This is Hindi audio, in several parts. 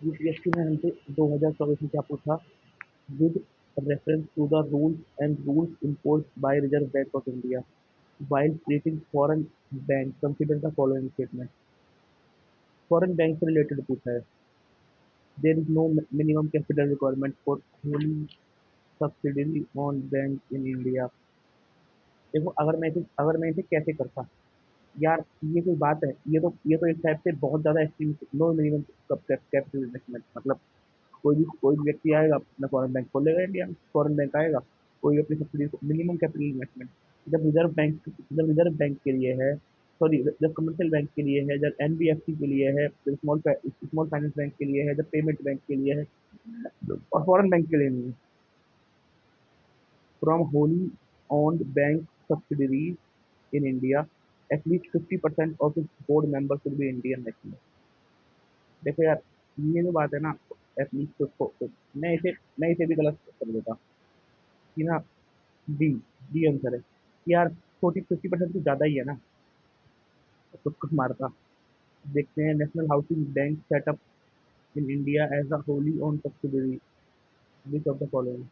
यूपीएससी ने हमसे 2024 में क्या पूछा? With reference to the rules imposed by Reserve Bank of India while creating foreign bank, consider the following statement. Foreign bank से रिलेटेड पूछा है। There is no minimum capital requirement for wholly subsidiary on bank in India. देखो, अगर मैं इसे कैसे करता यार, ये कोई बात है? ये तो एक टाइप से बहुत ज्यादा extreme. No minimum capital investment मतलब कोई भी व्यक्ति आएगा अपना फॉरेन बैंक खोलेगा इंडिया में, फॉरेन बैंक आएगा, कोई अपनी सब्सिडी मिनिमम कैपिटल इन्वेस्टमेंट जब रिजर्व बैंक के लिए है, सॉरी जब कमर्शियल बैंक के लिए है, जब एनबीएफसी के लिए है, जब स्मॉल फाइनेंस बैंक के लिए है, जब पेमेंट बैंक के लिए है, और फॉरेन बैंक के लिए नहीं है। From Holi owned bank subsidiaries in India, at least 50% of its board members should be Indian national। देखो यार, ये जो बात है ना, एटलीस्ट तो मैं इसे भी गलत कर देता कि ना, डी डी आंसर है कि यार 40-50% तो ज़्यादा ही है ना, तो कुछ मारता। देखते हैं, national housing bank set up in India as a wholly own subsidiary, which of the following?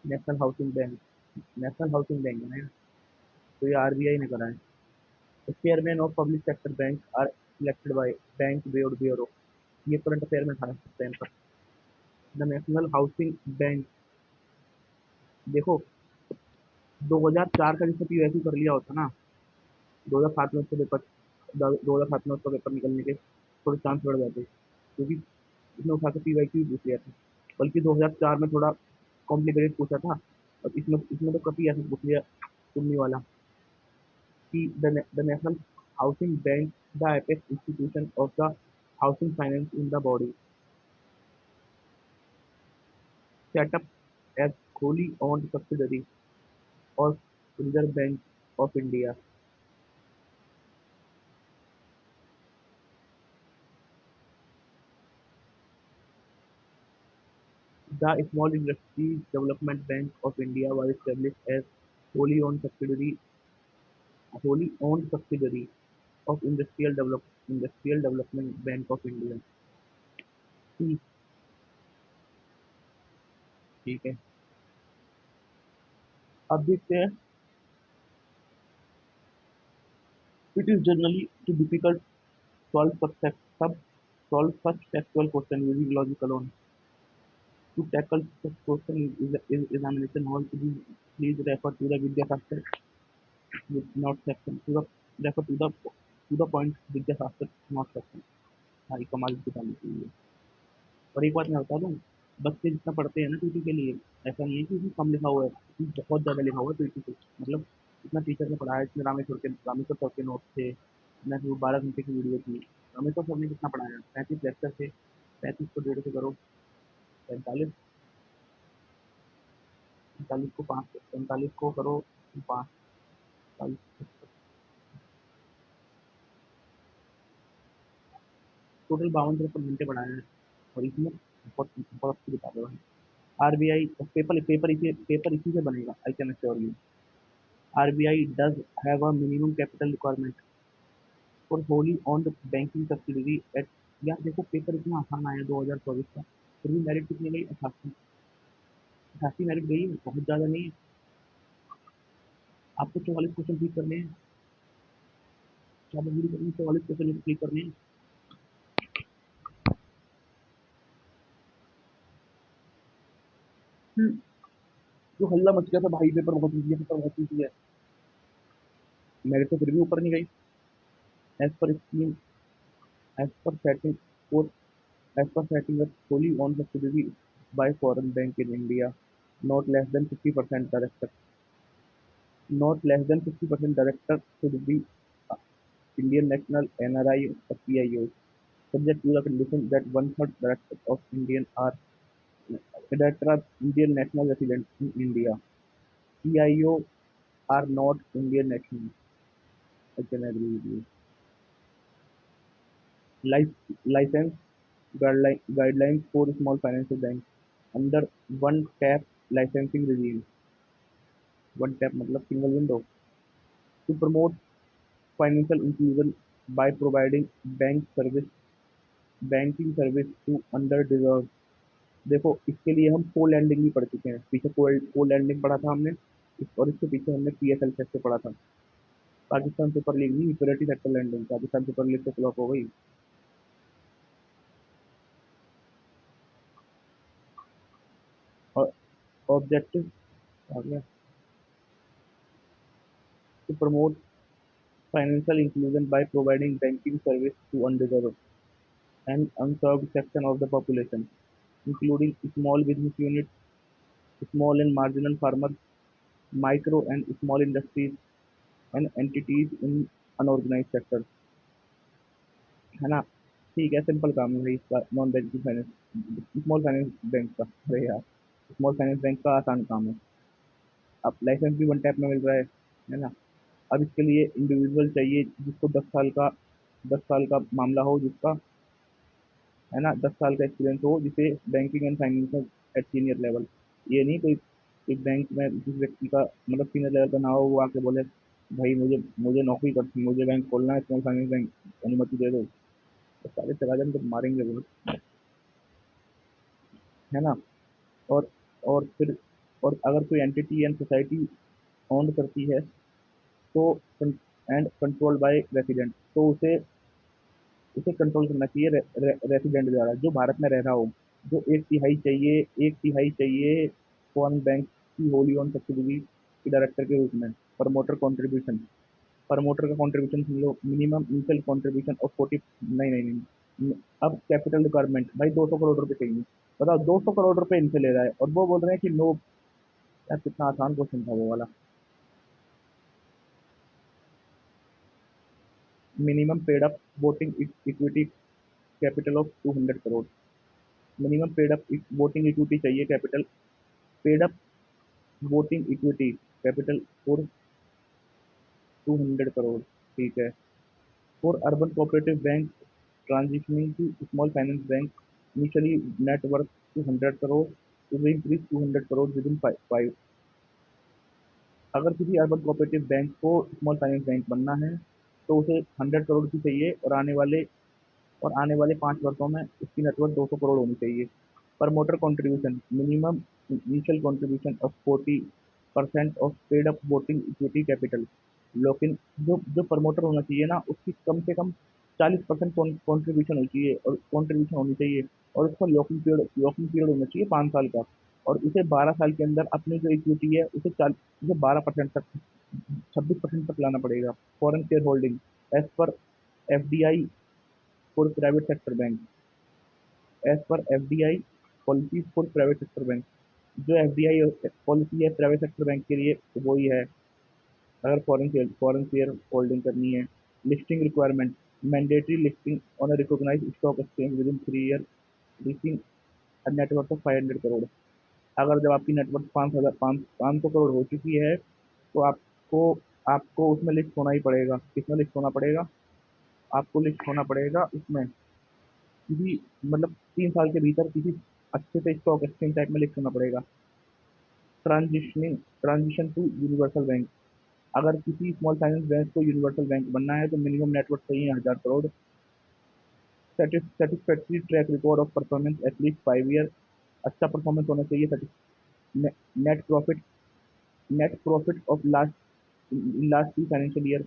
National housing bank, national housing bank है ना, तो ये आरबीआई ने करा है। The chairman of public sector banks are elected by bank board bureau. ये करंट अफेयर में था सकते हैं। द नेशनल हाउसिंग बैंक, देखो 2004 का जैसे पीयूएससी कर लिया होता ना, 2007 में उसका पेपर 2007 में उसका पेपर निकलने के थोड़े चांस बढ़ जाते, क्योंकि इसने उठा के पीवाईक्यू पूछ लिया था। बल्कि 2004 में थोड़ा कॉम्प्लिकेटेड पूछा था, और इसमें तो कभी ऐसा पूछ लिया सुनने वाला कि the national housing bank the apex institution of the housing finance in the body, set up as wholly owned subsidiary of Reserve Bank of India। The Small Industries Development Bank of India was established as wholly owned subsidiary of Industrial Development Bank of India। ठीक ठीक है, अब देखते हैं। It is generally too difficult solve such sub solve such factual question using logic alone. To tackle such question is examination hall, please refer to the Vidya Factor note section, to the refer to the point विद्याशास्त्र नोट सेक्शन। हमारी कमाल की तारीफ हुई है। और एक बात मैं बता दूं, बच्चे जितना पढ़ते हैं ना पीटी के लिए, ऐसा नहीं है कि इसमें कम लिखा हुआ है, इसमें बहुत ज़्यादा लिखा हुआ है पीटी को। मतलब इतना टीचर ने पढ़ाया, इसमें रामेश्वर सर के नोट थे, मैं तो 12 घंटे की वीडियो थी। रामेश्वर सर ने कितना पढ़ाया, 35 लेक्चर थे, 35 को 1.5 से करो 45, 45 को 5, 45 को करो 5, टोटल 52-53 घंटे पढ़ाया है। और इसमें बहुत बहुत अच्छी किताबें हैं। आरबीआई पेपर इसी से बनेगा, I can assure you. RBI does have a minimum capital requirement for wholly owned banking subsidiary at. यार देखो, पेपर इतना आसान आया 2024 का, फिर भी मेरिट कितनी गई? 88। 88 मेरिट गई है, बहुत ज़्यादा नहीं है। आपको 44 क्वेश्चन ठीक करने हैं, 44 क्वेश्चन ठीक करने हैं। जो हल्ला मच गया था भाई, पेपर बहुत ईजी है, पेपर बहुत ईजी है, मेरिट तो फिर भी ऊपर नहीं गई। As per scheme, as per setting as per setting up fully owned subsidiary by foreign bank in India, not less than 50% director, not less than 50% director should be uh, Indian national, NRI or PIO, subject to the condition that one-third director of director are Indian national residents in India. PIO are not Indian national. I can agree with you. License guidelines for small financial banks under one tap licensing regime। One tap मतलब single window. To promote financial inclusion by providing bank service banking service to under deserve. देखो इसके लिए हम को लैंडिंग भी पढ़ चुके हैं, पीछे को लैंडिंग पढ़ा था हमने, और इसके पीछे हमने पीएसएल से पढ़ा था। पाकिस्तान सुपर लीग नहीं, equity sector lending, Pakistan super league तो फ्लॉप हो गई। और ऑब्जेक्टिव आ गया, to promote financial inclusion by providing banking service to underserved and unserved section of the population, including small business units, small and marginal farmers, micro and small industries, and entities in unorganized sector। है ना? ठीक है, सिंपल काम है भाई इसका, non banking finance, small finance bank का। अरे यार, स्मॉल फाइनेंस बैंक का आसान काम है। अब लाइसेंस भी वन टैप में मिल रहा है ना? अब इसके लिए इंडिविजुअल चाहिए जिसको 10 साल का, 10 साल का मामला हो जिसका, है ना, 10 साल का एक्सपीरियंस हो, जिसे banking and finance at senior level. ये नहीं कोई एक बैंक में जिस व्यक्ति का मतलब सीनियर लेवल का ना हो, वो आके बोले भाई मुझे मुझे नौकरी कर, मुझे बैंक खोलना है, स्मॉल फाइनेंस बैंक, अनुमति दे दो। तो सारे चला जाएंगे तो मारेंगे वो, है ना? और और फिर, और अगर कोई एंटिटी एंड सोसाइटी ओन करती है तो, एंड कंट्रोल बाय रेसिडेंट, तो उसे उसे कंट्रोल करना चाहिए रेसिडेंट द्वारा, जो भारत में रह रहा हो। जो एक तिहाई चाहिए फॉरेन बैंक की होली ओन सब्सिडरी के डायरेक्टर के रूप में। प्रमोटर कंट्रीब्यूशन, प्रमोटर का contribution soon low, minimum initial contribution of 40, नहीं नहीं नहीं, अब कैपिटल रिक्वायरमेंट भाई 200 करोड़ रुपए चाहिए। बताओ, 200 करोड़ रुपए इनसे ले रहा है और वो बोल रहे हैं कि नो। यार कितना आसान क्वेश्चन था वो वाला। Minimum paid up voting equity capital of 200 crore. Minimum paid up voting equity चाहिए capital, paid up voting equity capital for 200 crore. ठीक है। For urban cooperative bank transitioning to small finance bank, initially net worth 200 crore, to increase 200 crore within 5। अगर किसी अर्बन कोऑपरेटिव बैंक को स्मॉल फाइनेंस बैंक बनना है तो उसे 100 करोड़ की चाहिए, और आने वाले 5 वर्षों में उसकी नेटवर्थ 200 करोड़ होनी चाहिए। Promoter contribution, minimum initial contribution of 40% of paid up voting equity capital. लेकिन जो जो प्रमोटर होना चाहिए ना, उसकी कम से कम 40% कॉन्ट्रीब्यूशन होनी चाहिए, और कॉन्ट्रीब्यूशन होनी चाहिए, और उसका लॉकिंग पीरियड होना चाहिए 5 साल का। और उसे 12 साल के अंदर अपनी जो इक्विटी है उसे 12% तक, 26% तक लाना पड़ेगा। Foreign share holding, as per F D I for private sector bank, as per FDI policy for private sector bank. जो एफडीआई पॉलिसी है प्राइवेट सेक्टर बैंक के लिए, तो वो ही है। अगर फॉरेन शेयर होल्डिंग करनी है। Listing requirement, mandatory listing on a recognised stock exchange with in 3 year, reaching a net worth of 500 crore. अगर जब आपकी नेटवर्थ 500 करोड़ हो चुकी है तो आपको आपको उसमें लिस्ट होना ही पड़ेगा। किसमें लिस्ट होना पड़ेगा? आपको लिस्ट होना पड़ेगा उसमें, किसी मतलब 3 साल के भीतर किसी अच्छे से स्टॉक एक्सचेंज टाइप में लिस्ट होना पड़ेगा। ट्रांजिशन टू यूनिवर्सल बैंक, अगर किसी स्मॉल फाइनेंस बैंक को यूनिवर्सल बैंक बनना है तो मिनिमम नेटवर्थ चाहिए 1000 crore. Satisfactory track record of performance at least 5 year, अच्छा परफॉर्मेंस होना चाहिए। Net profit net profit of last 2 financial year,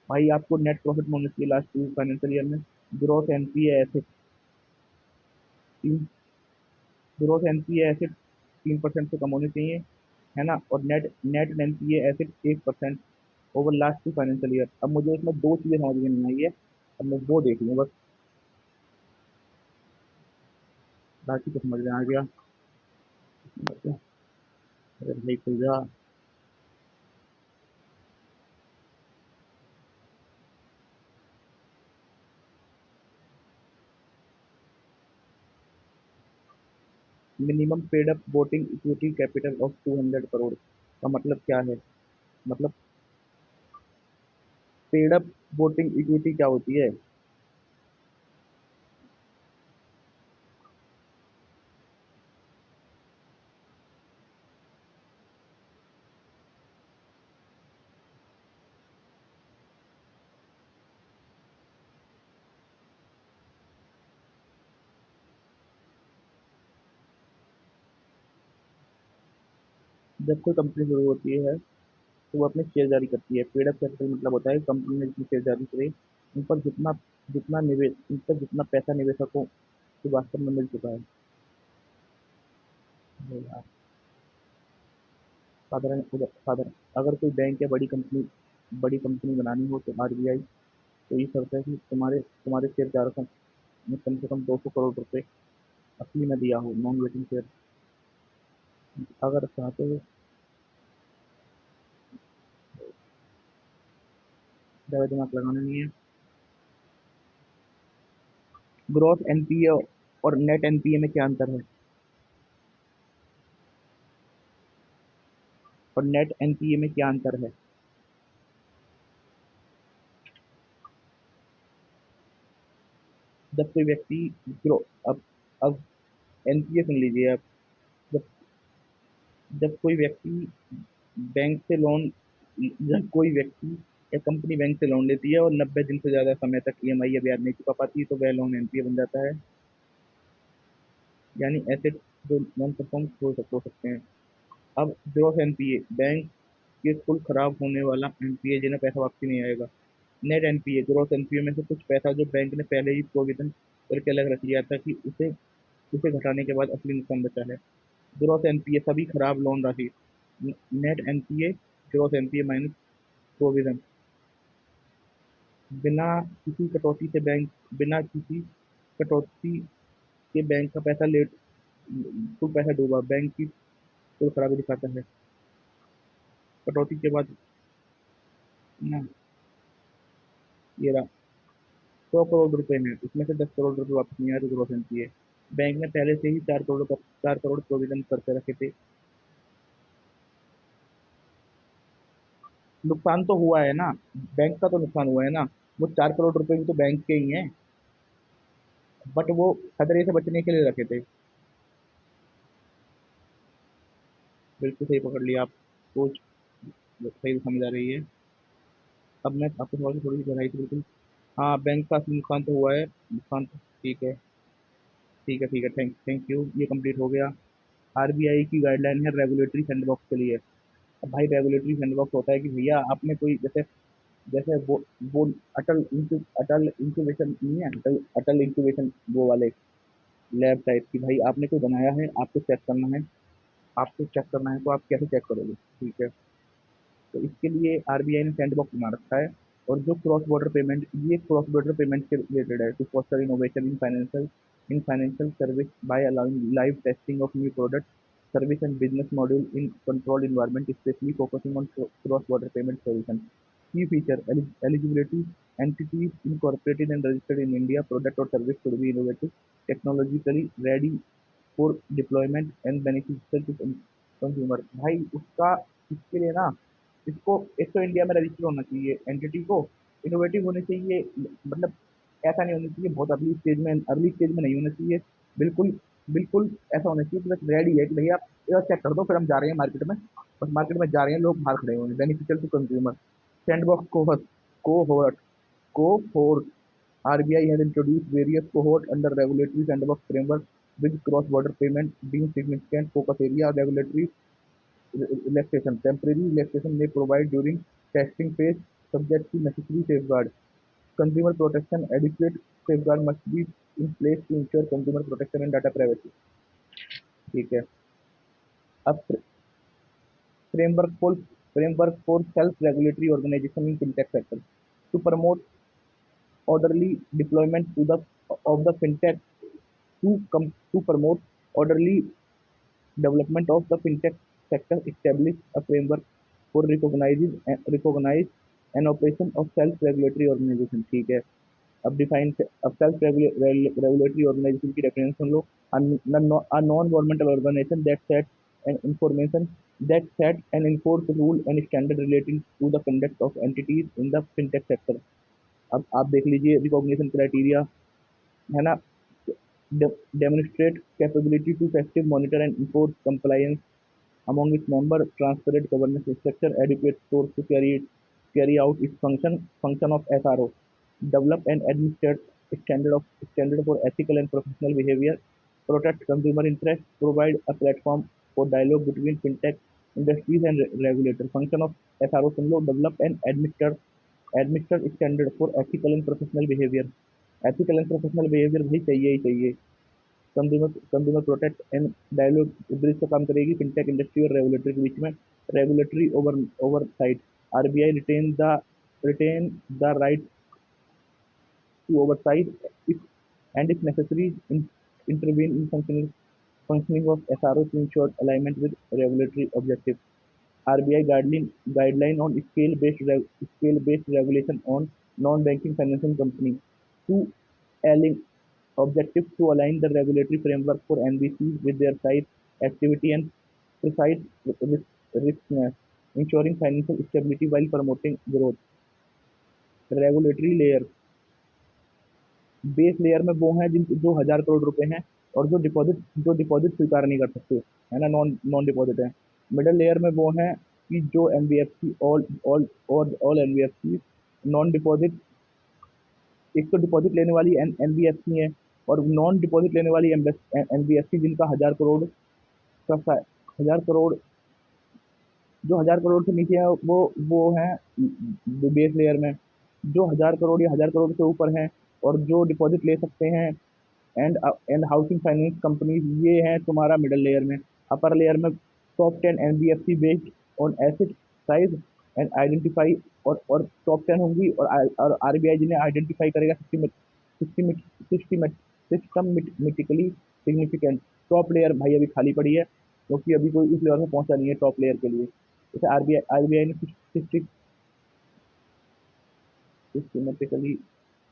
भाई आपको नेट प्रॉफिट होना चाहिए लास्ट 2 फाइनेंशियल ईयर में। Growth NPA asset, growth NPA asset 3% से कम होने चाहिए, है ना? और net net NPA asset 1% over last 2 financial year. अब मुझे इसमें दो चीजें समझ में नहीं आई है, अब मैं वो देख लूँ बस, बाकी तो समझ में आ गया। अरे भाई खुल जा। Minimum paid up voting equity capital of 200 crore का मतलब क्या है? मतलब पेड अप वोटिंग इक्विटी क्या होती है? जब कोई कंपनी शुरू होती है तो वो अपने शेयर जारी करती है। पेड अप कैपिटल मतलब होता है कंपनी ने जितने शेयर जारी करे उन पर जितना पैसा निवेशकों को वास्तव में मिल चुका है। अरे यार, साधारण अगर कोई बैंक या बड़ी कंपनी बनानी हो तो आरबीआई को ये शर्त है कि तुम्हारे तुम्हारे शेयर धारकों ने कम से कम 200 करोड़ रुपए असली में दिया हो, नॉन वेटिंग शेयर। अगर चाहते हो ज़्यादा दिमाग लगाना नहीं है। ग्रॉस एनपीए और नेट एनपीए में क्या अंतर है? और नेट एनपीए में क्या अंतर है? जब कोई व्यक्ति ग्रो अब एनपीए सुन लीजिए आप। जब जब कोई व्यक्ति बैंक से लोन जब कोई व्यक्ति या कंपनी बैंक से लोन लेती है और 90 दिन से ज़्यादा समय तक ईएमआई या ब्याज नहीं चुका पाती तो वह लोन एनपीए बन जाता है। यानी एसेट जो नॉन परफॉर्म हो सकते हैं। अब ग्रॉस एनपीए बैंक के कुल खराब होने वाला एनपीए जिन्हें पैसा वापसी नहीं आएगा। नेट एनपीए ग्रॉस एनपीए में से कुछ पैसा जो बैंक ने पहले ही प्रोविजन करके अलग रख लिया था कि उसे उसे घटाने के बाद असली नुकसान बचा है। ग्रॉस एनपीए सभी खराब लोन राशि। Net NPA gross NPA minus provision. बिना किसी कटौती से बैंक बिना किसी कटौती के बैंक का पैसा लेट कुल पैसा डूबा बैंक की कुल खराबी दिखाता है। कटौती के बाद ना ये रहा 100 करोड़ रुपए हैं, इसमें से 10 करोड़ रुपए वापस नहीं आए तो ग्रॉस एनपीए। बैंक ने पहले से ही 4 करोड़ प्रोविजन करके रखे थे। नुकसान तो हुआ है ना, बैंक का तो नुकसान हुआ है ना। वो 4 करोड़ रुपए भी तो बैंक के ही हैं, बट वो खतरे से बचने के लिए रखे थे। बिल्कुल सही पकड़ लिया आप। सोच सही समझ आ रही है। अब मैं आपके सवाल की थोड़ी सी गहराई से बिल्कुल। हाँ, बैंक का असली नुकसान तो हुआ है। नुकसान तो ठीक है। ठीक है, ठीक है, थैंक थैंक यू, ये कंप्लीट हो गया। आरबीआई की गाइडलाइन है रेगुलेटरी सैंडबॉक्स के लिए। अब भाई रेगुलेटरी सैंडबॉक्स होता है कि भैया आपने कोई जैसे जैसे वो अटल इंक्यूबेशन नहीं है, अटल इंक्यूबेशन वो वाले लैब टाइप की। भाई आपने कोई बनाया है, आपको चेक करना है तो आप कैसे चेक करोगे? ठीक है। तो इसके लिए आरबीआई ने सैंडबॉक्स बना रखा है। और जो क्रॉस बॉर्डर पेमेंट से रिलेटेड है, to foster innovation in financial service by allowing live testing of new product service and business module in controlled environment, specially focusing on cross border payment solution. Key feature: eligibility, entities incorporated and registered in India, product or service should be innovative, technologically ready for deployment and beneficial to consumer। भाई उसका इसके लिए ना, इसको एक तो इंडिया में रजिस्टर होना चाहिए एंटिटी को, इनोवेटिव होने चाहिए, मतलब ऐसा नहीं होना चाहिए बहुत अर्ली स्टेज में नहीं होना चाहिए। बिल्कुल बिल्कुल ऐसा होना चाहिए कि बस रेडी है कि भैया आप चेक कर दो, फिर हम जा रहे हैं मार्केट में। बस मार्केट में जा रहे हैं, लोग बाहर खड़े हुए हैं, beneficial to consumer. Sandbox cohort cohort RBI has introduced various cohorts under regulatory sandbox framework with cross-border payment being significant focus area. Regulatory relaxation. Temporary relaxation may provide during testing phase, subject to necessary safeguards. Consumer protection. Adequate safeguard must be in place to ensure consumer protection and data privacy। ठीक है। अब framework for self regulatory organisation in fintech sector to promote orderly deployment of the fintech to promote orderly development of the fintech sector, establish a framework for recognize an operation of self-regulatory organization। ठीक है। अब डिफाइन अब सेल्फ रेगुलेटरी ऑर्गेनाइजेशन की definition soon low. A non-governmental organization that set and enforce rule and standard relating to the conduct of entities in the fintech sector। अब आप देख लीजिए रिकॉग्निशन क्राइटेरिया, है ना। Demonstrate capability to effective monitor and enforce compliance among its members, transparent governance structure, adequate source to carry out its function of SRO, develop and administer standard for ethical and professional behavior, protect consumer interest, provide a platform for dialogue between fintech Industries and regulator. Function of SRO soon low, develop and administer standard for ethical and professional behavior. Ethical and professional behavior भाई चाहिए ही चाहिए. Consumer protect and dialogue bridge का काम करेगी फिनटेक इंडस्ट्री और रेगुलेटरी के बीच में. Regulatory oversight. RBI retain the right to oversight if and if necessary intervene in functioning of SRO to ensure alignment with regulatory objectives. RBI guideline on scale-based regulation on non-banking financial company to align objectives to align the regulatory framework for NBCs with their size, activity, and precise riskness, ensuring financial stability while promoting growth. Regulatory layer. Base layer में वो हैं जिन जो 1,000 करोड़ रुपए हैं और जो डिपॉजिट स्वीकार नहीं कर सकते, है ना, नॉन नॉन डिपॉजिट है. मिडल लेयर में वो हैं कि जो NBFC all NBFC non deposit, एक तो डिपॉजिट लेने वाली एनबीएफसी है और नॉन डिपॉजिट लेने वाली एनबीएफसी जिनका 1,000 करोड़ का 1,000 करोड़, जो 1,000 करोड़ से नीचे है वो हैं बेस लेयर में. जो 1,000 करोड़ या 1,000 करोड़ से ऊपर हैं और जो डिपॉजिट ले सकते हैं एंड हाउसिंग फाइनेंस कंपनीज, ये हैं तुम्हारा मिडल लेयर में. अपर लेयर में top 10 NBFC based on asset size and identify, और टॉप 10 होंगी और आरबीआई जिन्हें आइडेंटिफाई करेगा सिस्टमेटिकली सिग्निफिकेंट. टॉप लेयर भाई अभी खाली पड़ी है क्योंकि अभी कोई उस लेवल में पहुंचा नहीं है टॉप लेयर के लिए. जैसे आरबीआई ने सिस्टमेटिकली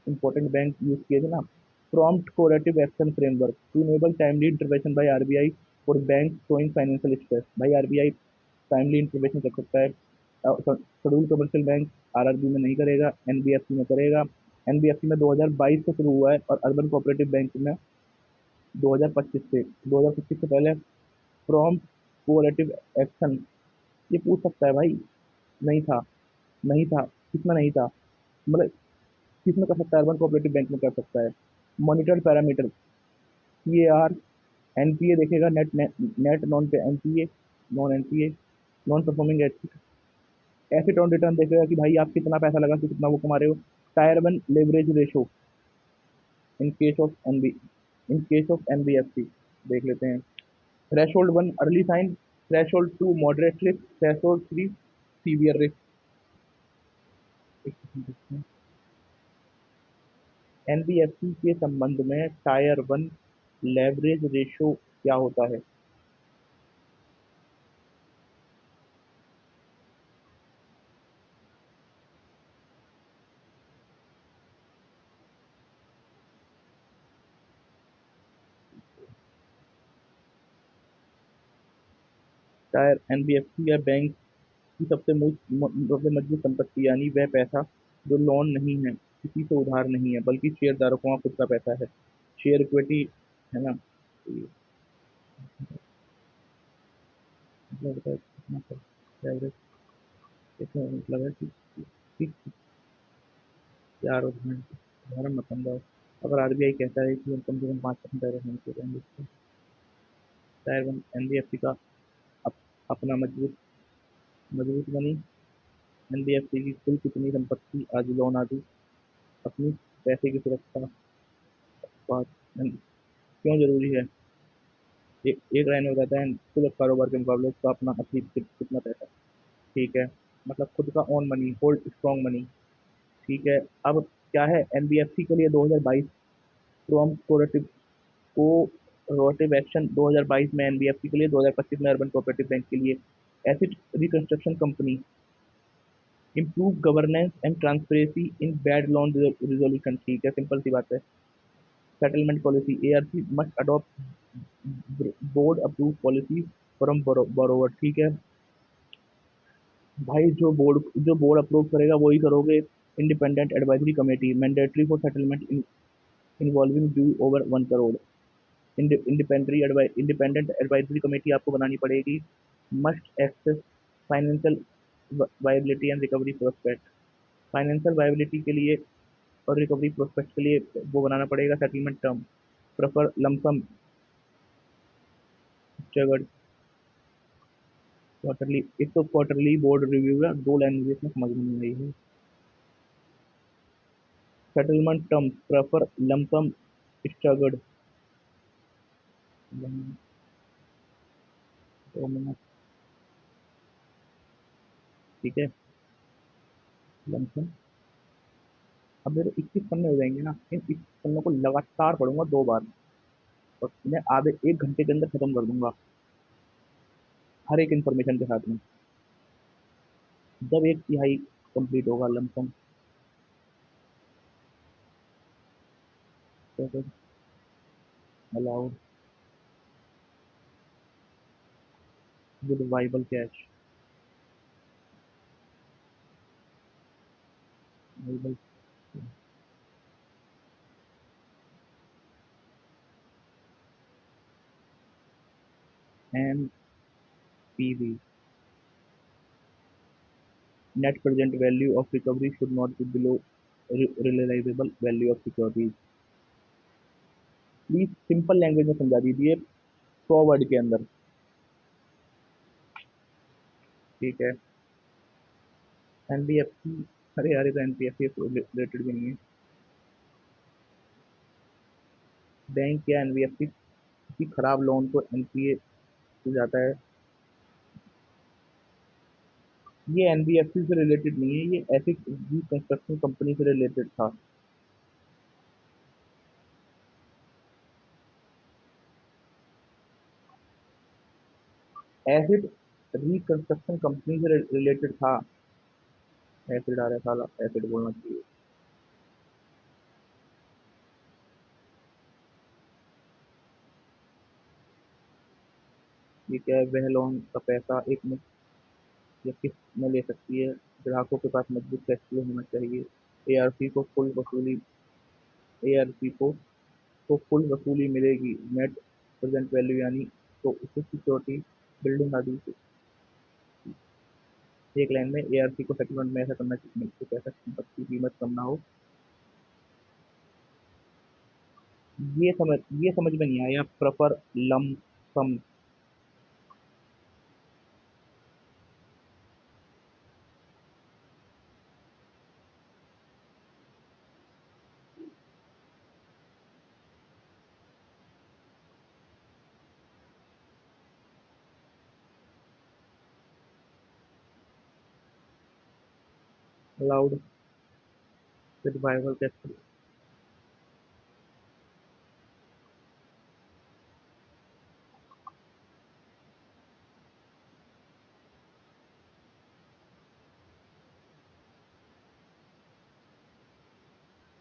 important बैंक यूज किए थे ना. Prompt corrective action framework to enable timely intervention by RBI for bank showing financial stress. भाई आरबीआई टाइमली इंटरवेंशन कर सकता है. शेड्यूल कमर्शियल बैंक आरआरबी में नहीं करेगा, एनबीएफसी में करेगा. एनबीएफसी में 2022 से शुरू हुआ है और अर्बन कोऑपरेटिव बैंक में 2025 से पहले प्रॉम्प्ट कोरेटिव एक्शन. ये पूछ सकता है भाई. नहीं था, नहीं था, किसमें नहीं था, मतलब किसमें कर सकता है, अर्बन कोऑपरेटिव बैंक में कर सकता है. मॉनिटर्ड पैरामीटर सीएआर, एनपीए देखेगा, नेट नेट नॉन पे NPA, non NPA, non performing asset. Asset on return देखेगा कि भाई आप कितना पैसा लगा के कितना वो कमा रहे हो. Tier 1 leverage ratio in case of NB in case of NBFC देख लेते हैं. Threshold 1 early sign, threshold 2 moderate risk, threshold 3 severe risk. NBFC के संबंध में टायर 1 लेवरेज रेशो क्या होता है. टायर एनबीएफसी या बैंक की सबसे मजबूत संपत्ति यानी वह पैसा जो लोन नहीं है, किसी से उधार नहीं है, बल्कि शेयरधारकों का खुद का पैसा है. शेयर इक्विटी, है ना. तो ये मतलब होता है कितना एवरेज, इसमें मतलब है कि यार उदाहरण मत समझाओ. अगर आरबीआई कहता है कि हम कम से कम 5% डेवलपमेंट के रहेंगे, तो टायर 1 एनबीएफसी का अप, अपना मजबूत मजबूत बनी. एनबीएफसी की कुल कितनी संपत्ति आदि लोन आदि अपनी पैसे की सुरक्षा बात क्यों जरूरी है. एक लाइन में बताता है कुल कारोबार के मुकाबले उसका अपना असली कितना पैसा. ठीक है, मतलब खुद का own money, hold strong money. ठीक है. अब क्या है एनबीएफसी के लिए 2022 प्रॉम्प्ट कोरेटिव एक्शन 2022 में एनबीएफसी के लिए, 2025 में अर्बन कोऑपरेटिव बैंक के लिए. Asset reconstruction company, improve governance and transparency in bad loan resolution. ठीक है, सिंपल सी बात है. Settlement policy, ARC must adopt board approve policy from borrower. ठीक है भाई, जो बोर्ड अप्रूव करेगा वही करोगे. Independent advisory committee mandatory for settlement involving due over 1 crore. Independent advisory committee आपको बनानी पड़ेगी. Must access financial viability and recovery prospect. Financial viability के लिए और रिकवरी प्रोस्पेक्ट के लिए वो बनाना पड़ेगा. Settlement term prefer lump sum staggered quarterly, एक तो क्वार्टरली बोर्ड रिव्यू है, दो लैंग्वेज में समझ में नहीं आई है। Settlement terms prefer lump sum staggered. ठीक है, लमसम। अब मेरे 21 पन्ने हो जाएंगे ना, इन 21 पन्नों को लगातार पढ़ूंगा 2 बार, और मैं आधे 1 घंटे के अंदर खत्म कर दूंगा, हर एक इन्फॉर्मेशन के साथ में। जब एक तिहाई कंप्लीट होगा लमसम, तो allowed with viable cash, viable and PV. Net present value of recovery should not be below realisable value of securities. Please simple language में समझा दीजिए, 100 वर्ड के अंदर। ठीक है। एनबीएफसी, अरे यार ये तो एनपीएफसी रिलेटेड भी नहीं है। बैंक या एनबीएफसी किसी खराब लोन को एनपीए से जाता है। ये एनबीएफसी से रिलेटेड नहीं है, ये ऐसी कंस्ट्रक्शन कंपनी से रिलेटेड था। एसिड रिकंस्ट्रक्शन कंपनी से रिलेटेड था। एसिड आ रहा है साला, एसिड बोलना चाहिए। ठीक है, वह लोन का पैसा एक मुश्त या किस्त में ले सकती है। ग्राहकों के पास मजबूत कैश फ्लो होना चाहिए। एआरसी को फुल वसूली एआरसी को फुल वसूली मिलेगी, नेट प्रेजेंट वैल्यू यानी, तो उसे सिक्योरिटी बिल्डिंग आदि से। एक लाइन में एआरसी को सेटलमेंट में ऐसा करना चाहिए कि पैसा संपत्ति की कीमत कम ना हो। ये समझ में नहीं आया, proper lump sum. Allowed survival cash.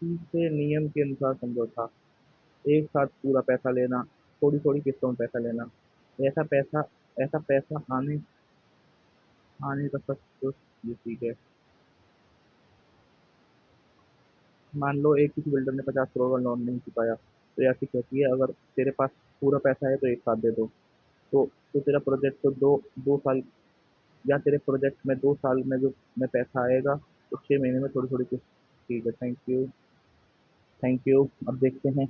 तीसरे नियम के अनुसार समझौता, एक साथ पूरा पैसा लेना, थोड़ी थोड़ी किस्तों में पैसा लेना। ऐसा पैसा ऐसा पैसा आने आने का सब कुछ। ये ठीक है। मान लो एक किसी बिल्डर ने 50 करोड़ का लोन नहीं चुकाया, तो ऐसी कहती है अगर तेरे पास पूरा पैसा है तो एक साथ दे दो। तो तेरा प्रोजेक्ट तो दो 2 साल, या तेरे प्रोजेक्ट में 2 साल में जो में पैसा आएगा, तो 6 महीने में थोड़ी थोड़ी किस्त। ठीक है, थैंक यू। Thank you. अब देखते हैं।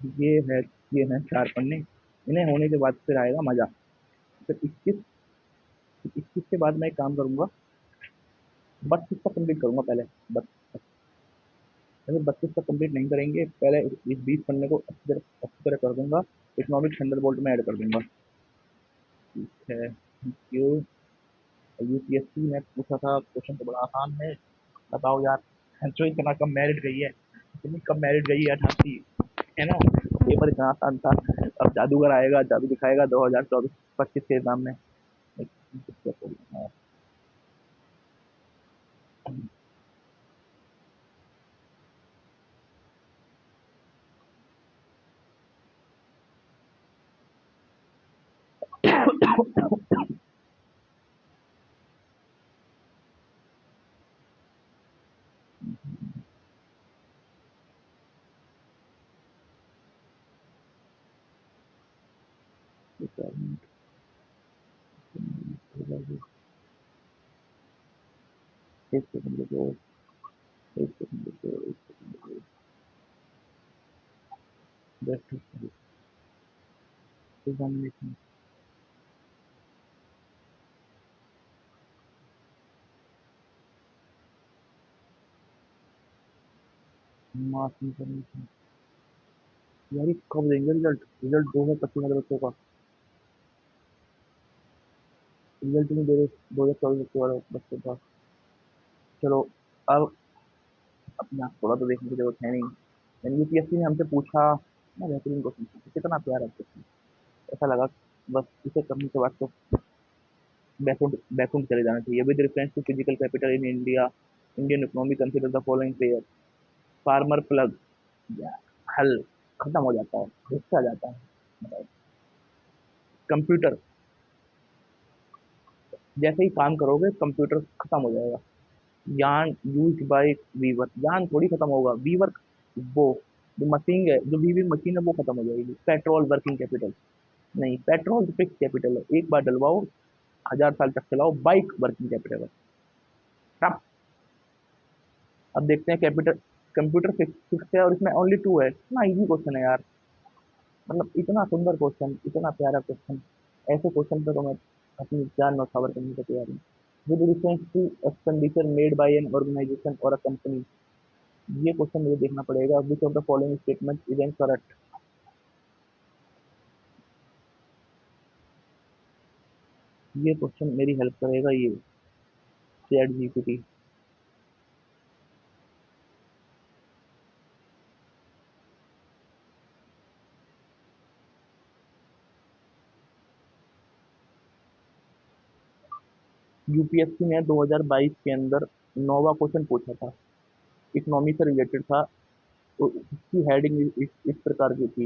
ये है ये है 4 पन्ने। इन्हें होने के बाद फिर आएगा मजा। फिर 21 के बाद मैं एक काम करूंगा, 32 का कंप्लीट करूंगा पहले। बस, अगर 32 का कंप्लीट नहीं करेंगे, पहले इस 20 पन्ने को अच्छी तरह कर दूंगा। इकोनॉमिक थंडरबोल्ट में ऐड कर दूंगा। ठीक है, थैंक यू। यूपीएससी ने पूछा था, क्वेश्चन तो बड़ा आसान है। बताओ यार, जो इतना कम मेरिट गई है, इतनी कम मेरिट गई है 88, है ना। पेपर इतना आसान था। अब जादूगर आएगा, जादू दिखाएगा 2024-25 के एग्जाम में। एक सेकंड रुको, एक सेकंड रुको, एक सेकंड रुको। Just examination. Mass information. यार ये कब देंगे रिजल्ट? रिजल्ट 2025 में बच्चों का रिजल्ट नहीं दे रहे, 2024 बच्चों वाला बच्चों का। चलो, अब अपना थोड़ा तो देखने की जरूरत है नहीं। यूपीएससी ने हमसे पूछा ना, बेहतरीन क्वेश्चन पूछा, कितना प्यारा क्वेश्चन। ऐसा लगा बस इसे करने के बाद तो बैकग्राउंड बैकग्राउंड चले जाना चाहिए। With reference to physical capital in India, Indian economy consider the following pair. Farmer plough, या हल, खत्म हो जाता है, गुस्सा आ जाता है। कंप्यूटर, जैसे ही काम करोगे कंप्यूटर खत्म हो जाएगा। यान यूज बाय वीवर, यान थोड़ी खत्म होगा, वीवर वो जो मशीन है, जो वीविंग मशीन है वो खत्म हो जाएगी। पेट्रोल वर्किंग कैपिटल, नहीं, पेट्रोल तो फिक्स कैपिटल है, एक बार डलवाओ 1000 साल तक चलाओ। बाइक वर्किंग कैपिटल है। अब अब देखते हैं कैपिटल। कंप्यूटर फिक्स फिक्स है और इसमें ओनली टू है। इतना इजी क्वेश्चन है यार, मतलब इतना सुंदर क्वेश्चन, इतना प्यारा क्वेश्चन। ऐसे क्वेश्चन पे तो मैं अपनी जान न्यौछावर करने को तैयार हूँ। With reference to expenditure made by an organisation और अ कंपनी, ये क्वेश्चन मुझे देखना पड़ेगा। Which of the following statement is incorrect. ये क्वेश्चन मेरी हेल्प करेगा ये चैट जीपीटी। यूपीएससी ने 2022 के अंदर नोवा क्वेश्चन पूछा था, इकोनॉमी से रिलेटेड था। तो इसकी हेडिंग इस प्रकार की थी।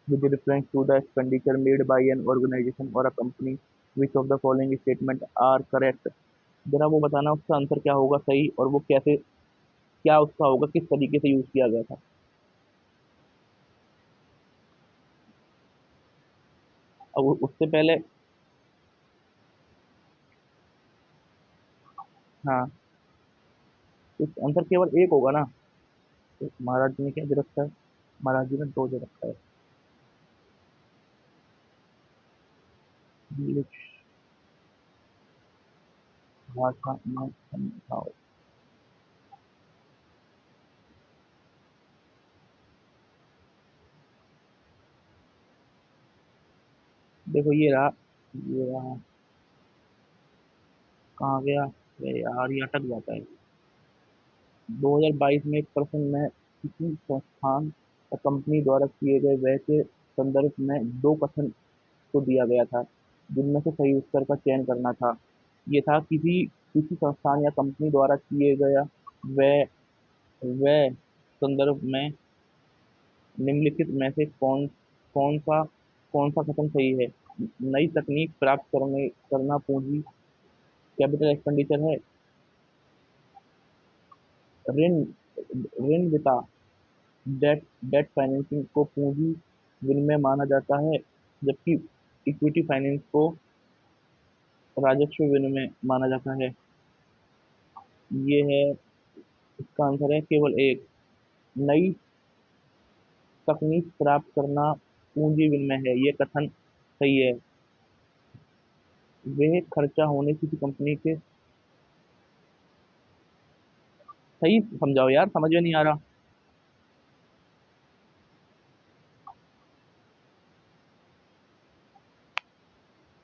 With reference to the expenditure made by an organisation और a company, which of the following statement are correct. जरा वो बताना उसका आंसर क्या होगा सही, और वो कैसे, क्या उसका होगा, किस तरीके से यूज किया गया था। अब उससे पहले, हाँ, तो आंसर केवल एक होगा ना। तो महाराज जी ने क्या दे रखा है? महाराज जी ने दो दे रखा है। इंग्लिश भाषा में समझाओ। देखो ये रहा, ये रहा, कहाँ गया? अरे यार ये अटक जाता है। 2022 में एक प्रश्न में किसी संस्थान या कंपनी द्वारा किए गए व्यय के संदर्भ में दो कथन को दिया गया था, जिनमें से सही उत्तर का चयन करना था। ये था किसी किसी संस्थान या कंपनी द्वारा किए गया व्यय व्यय संदर्भ में निम्नलिखित में से कौन सा कौन सा कथन सही है। नई तकनीक प्राप्त करना पूंजी कैपिटल एक्सपेंडिचर है। ऋण ऋण विता डेट डेट फाइनेंसिंग को पूंजी विनिमय माना जाता है, जबकि इक्विटी फाइनेंस को राजस्व विनिमय माना जाता है। ये है, इसका आंसर है केवल एक। नई तकनीक प्राप्त करना पूंजी विनिमय है, ये कथन सही है। वे खर्चा होने किसी कंपनी के, सही समझाओ यार, समझ में नहीं आ रहा।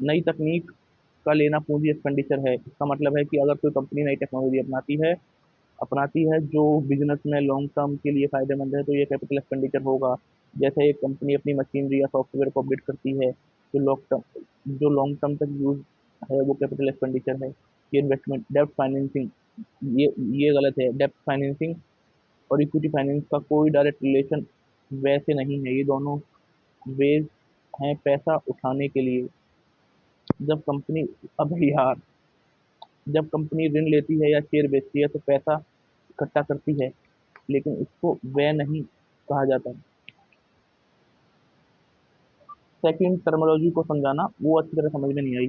नई तकनीक का लेना पूंजी एक्सपेंडिचर है। इसका मतलब है कि अगर कोई कंपनी नई टेक्नोलॉजी अपनाती है जो बिजनेस में लॉन्ग टर्म के लिए फायदेमंद है, तो ये कैपिटल एक्सपेंडिचर होगा। जैसे एक कंपनी अपनी मशीनरी या सॉफ्टवेयर को अपडेट करती है, जो लॉन्ग टर्म तक यूज है, वो कैपिटल एक्सपेंडिचर है। ये इन्वेस्टमेंट, डेब्ट फाइनेंसिंग, ये ये गलत है। डेब्ट फाइनेंसिंग और इक्विटी फाइनेंस का कोई डायरेक्ट रिलेशन वैसे नहीं है, ये दोनों वेज हैं पैसा उठाने के लिए। जब कंपनी अब यार जब कंपनी ऋण लेती है या शेयर बेचती है तो पैसा इकट्ठा करती है, लेकिन इसको व्यय नहीं कहा जाता। सेकंड टर्मिनोलॉजी को समझाना, वो अच्छी तरह समझ में नहीं आई।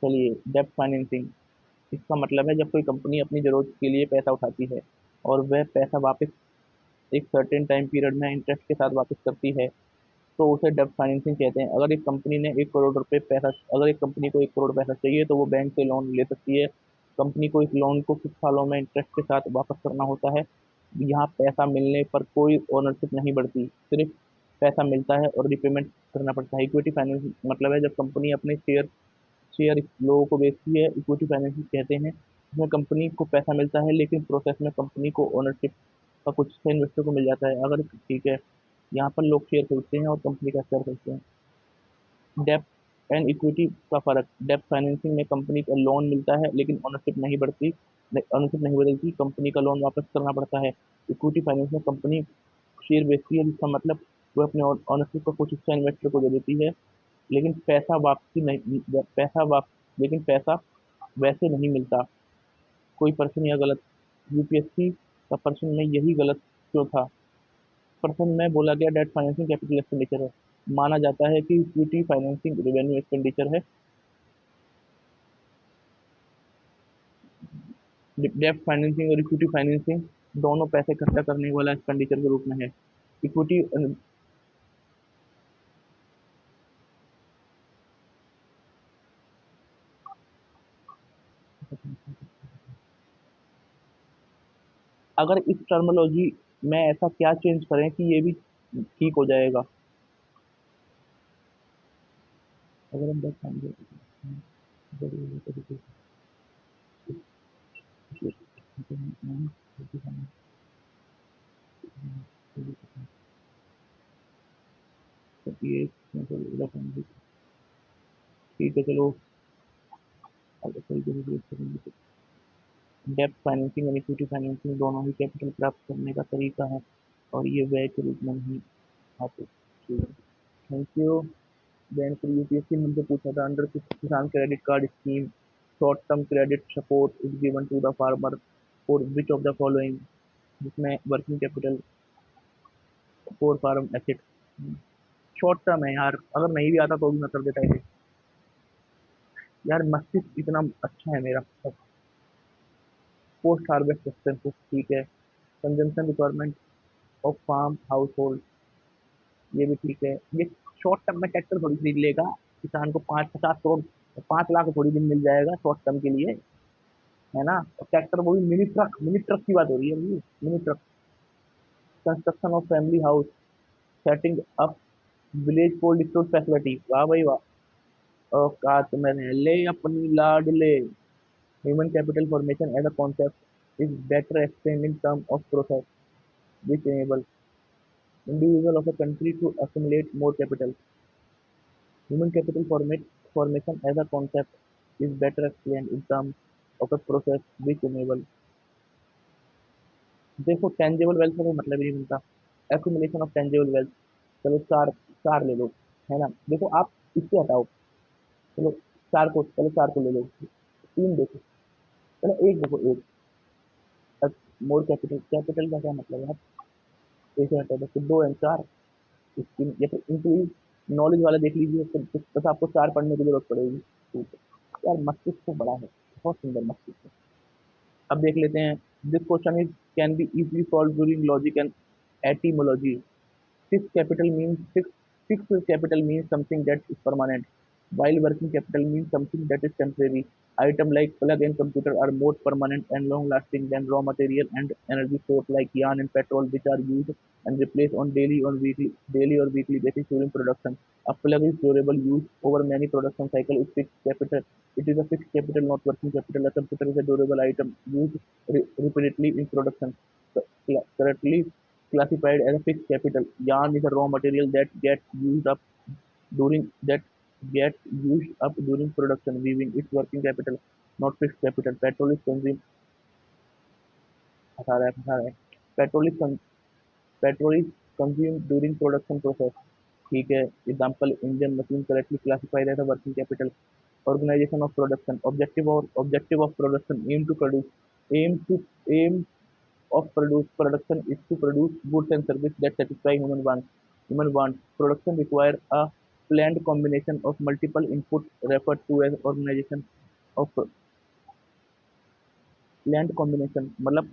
चलिए, डेब्ट फाइनेंसिंग, इसका मतलब है जब कोई कंपनी अपनी जरूरत के लिए पैसा उठाती है और वह पैसा वापस एक सर्टेन टाइम पीरियड में इंटरेस्ट के साथ वापस करती है, तो उसे डेब्ट फाइनेंसिंग कहते हैं। अगर एक कंपनी को 1 करोड़ पैसा चाहिए तो वो बैंक से लोन ले सकती है कंपनी को इस लोन को कुछ सालों में इंटरेस्ट के साथ वापस करना होता है। यहाँ पैसा मिलने पर कोई ओनरशिप नहीं बढ़ती, सिर्फ पैसा मिलता है और रिपेमेंट करना पड़ता है। इक्विटी फाइनेंस मतलब है जब कंपनी अपने शेयर शेयर लोगों को बेचती है, इक्विटी फाइनेंसिंग कहते हैं। इसमें कंपनी को पैसा मिलता है लेकिन प्रोसेस में कंपनी को ओनरशिप का कुछ हिस्सा इन्वेस्टर को मिल जाता है। अगर ठीक है, यहाँ पर लोग शेयर खरीदते हैं और कंपनी का शेयर खरीदते हैं। डेब्ट एंड इक्विटी का फ़र्क। डेब्ट फाइनेंसिंग में कंपनी का लोन मिलता है लेकिन ओनरशिप नहीं बदलती, कंपनी का लोन वापस करना पड़ता है। इक्विटी फाइनेंस में कंपनी शेयर बेचती है जिसका मतलब वो अपने ओनरशिप का कुछ हिस्सा इन्वेस्टर को दे देती है, लेकिन पैसा वैसे नहीं मिलता। कोई प्रश्न या गलत? यूपीएससी का प्रश्न में यही गलत क्यों था? प्रश्न में बोला गया डेट फाइनेंसिंग कैपिटल एक्सपेंडिचर है। माना जाता है कि इक्विटी फाइनेंसिंग रेवेन्यू एक्सपेंडिचर है। डेट फाइनेंसिंग और इक्विटी फाइनेंसिंग दोनों पैसे इकट्ठा करने वाला एक्सपेंडिचर के रूप में है। इक्विटी अगर इस टर्मिनोलॉजी में ऐसा क्या चेंज करें कि ये भी ठीक हो जाएगा? अगर हम डेट फाइनेंसिंग ठीक है, चलो आगे चलते हैं। डेब्ट फाइनेंसिंग और इक्विटी फाइनेंसिंग दोनों ही कैपिटल प्राप्त करने का तरीका है और ये व्यय के रूप में नहीं आते। ठीक है, थैंक यू। बैंक यूपीएससी ने मुझे पूछा था under Kisan credit card scheme short term credit support is given to the farmer for which of the following, जिसमें working capital for farm asset. Short term है यार, अगर नहीं भी आता तो भी मैं कर देता है। यार मस्तिष्क इतना अच्छा है मेरा। पोस्ट हार्वेस्ट एक्सपेंसेस ठीक है। Consumption requirement of farm household, ये भी ठीक है। ये शॉर्ट टर्म में ट्रैक्टर थोड़ी खरीद लेगा किसान को, 5-50 करोड़ 5 लाख थोड़ी दिन मिल जाएगा शॉर्ट टर्म के लिए, है ना? और ट्रैक्टर वो भी मिनी ट्रक की बात हो रही है अभी, mini truck. Construction of family house, setting up village cold store facility, वाह भाई वाह। औकात में रह ले अपनी लाडले। Human capital formation as a concept is better explain in term of process which enable individual of a country to accumulate more capital. Human capital formation as a concept is better explained in terms of a process which enable। देखो टेंजेबल वेल्थ का कोई मतलब ही नहीं बनता। एक्यूमुलेशन ऑफ टेंजेबल वेल्थ, चलो चार, चार ले लो, है ना? देखो आप इससे हटाओ, चलो चार को ले लो, तीन देखो, चलो एक देखो, एक मोर कैपिटल, कैपिटल का क्या मतलब है? एक से हटा दो, फिर दो एंड चार, या फिर इनकी नॉलेज वाला देख लीजिए, फिर बस आपको चार पढ़ने की जरूरत पड़ेगी। ठीक है यार, मस्तिष्क तो बड़ा है, बहुत सुंदर मस्तिष्क है। अब देख लेते हैं। This question is can be easily solve during logic and etymology. Fixed capital means fixed capital means something that is permanent, while working capital means something that is temporary. Items like plug and computer are more permanent and long-lasting than raw material and energy source like yarn and petrol, which are used and replaced on daily or weekly basis during production. A plug is durable, used over many production cycle is fixed capital. It is a fixed capital, not working capital. A computer is a durable item used repeatedly in production. Currently classified as a fixed capital. Yarn is a raw material during that gets used up during production. Weaving is working capital, not fixed capital. फंसा रहा है। Petrol is petrol is consume during production process. ठीक है, example engine machine correctly classified as a working capital. Organisation of production, objective of production aim to aim of production is to produce goods and services that satisfy human wants. Human wants. Production require a planned combination of multiple inputs referred to as organization of planned combination मतलब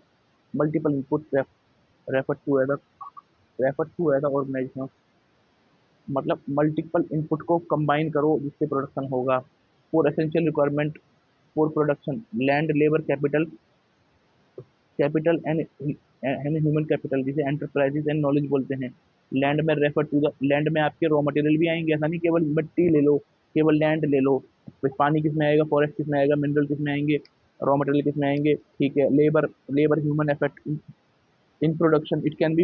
multiple inputs referred to as a organization of, मतलब मल्टीपल इनपुट को कंबाइन करो जिससे प्रोडक्शन होगा। For essential requirement for production, land, labour, capital, capital and human capital, जिसे एंटरप्राइजेज एंड नॉलेज बोलते हैं। लैंड में रेफर टू द लैंड में आपके रॉ मटेरियल भी आएंगे, ऐसा नहीं केवल मिट्टी ले लो, केवल लैंड ले लो। बस पानी किस में आएगा, फॉरेस्ट किस में आएगा, मिनरल किस में आएंगे, रॉ मटेरियल किस में आएंगे, ठीक है। Labour, labour human effort in production. It can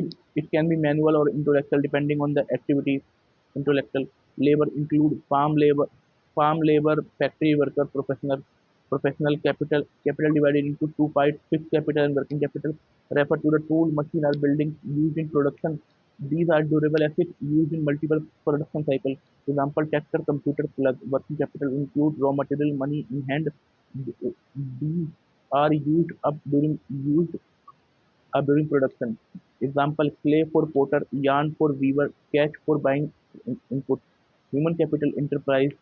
be manual or intellectual depending on the activity. Intellectual labor include farm labor, factory worker, professional capital divided into two parts: fixed capital and working capital. Refer to the tool, machine or buildings used in production. These are durable assets used in multiple production cycles. Example: tractor, computer, plug. Working capital include raw material, money in hand. These are used during production. Example: clay for potter, yarn for weaver, cash for buying input. Human capital enterprise,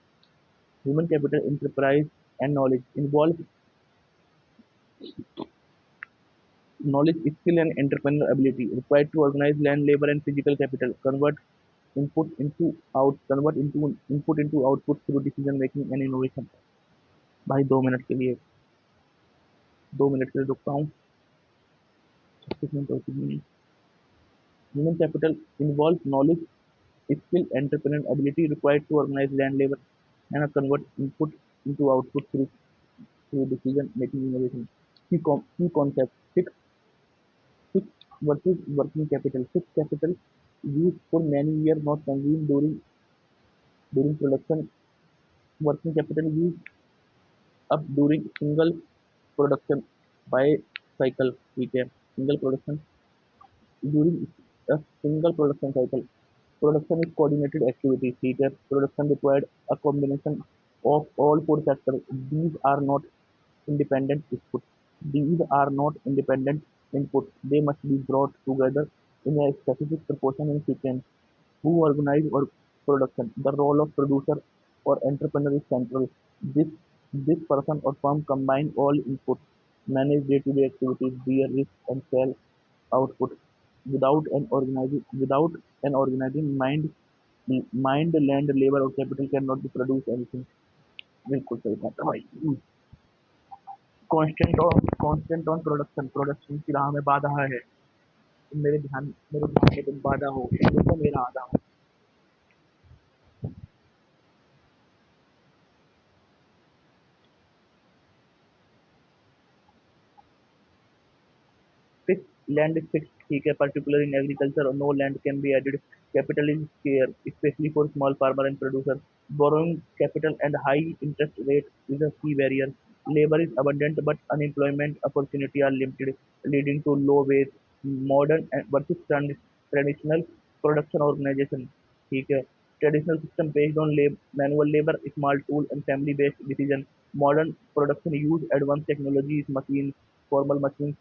human capital enterprise and knowledge involve knowledge, skill, and entrepreneurial ability required to organize land, labor, and physical capital. Convert input into output through decision making and innovation. भाई 2 मिनट के लिए, 2 मिनट के लिए रुकता हूँ। 36 मिनट हो चुकी है। Human capital involves knowledge, skill, entrepreneurial ability required to organize land, labor, and convert input into output through decision making innovation. Key concept: fixed versus working capital. Fixed capital used for many years, not consumed during production. Working capital used up during single production by cycle. ठीक है, single production during a single production cycle. Production is coordinated activity. ठीक है, production required a combination of all four factors. Independent input. These are not independent inputs. They must be brought together in a specific proportion and sequence. Who organize or production? The role of producer or entrepreneur is central. This person or firm combine all inputs, manage day-to-day activities, bear risk, and sell output. Without an organizing mind, land, labor, or capital cannot be produce anything. बिल्कुल सही बात है भाई। कांस्टेंट ऑन प्रोडक्शन, प्रोडक्शन की राह में बाधा है। मेरे ध्यान में तुम बाधा हो, देखो मेरा आधा हो। फिक्स लैंड इज फिक्स, ठीक है, पर्टिकुलर इन एग्रीकल्चर और no land can be added. Capital is scarce, specially for small farmer and producer. Borrowing capital and high interest rate is a key barrier. Labour is abundant but unemployment opportunity are limited, leading to low wage. Modern versus traditional production organization, ठीक है। Traditional system based on manual labour, small tool and family based decision. Modern production use advance technology, machine, formal machine,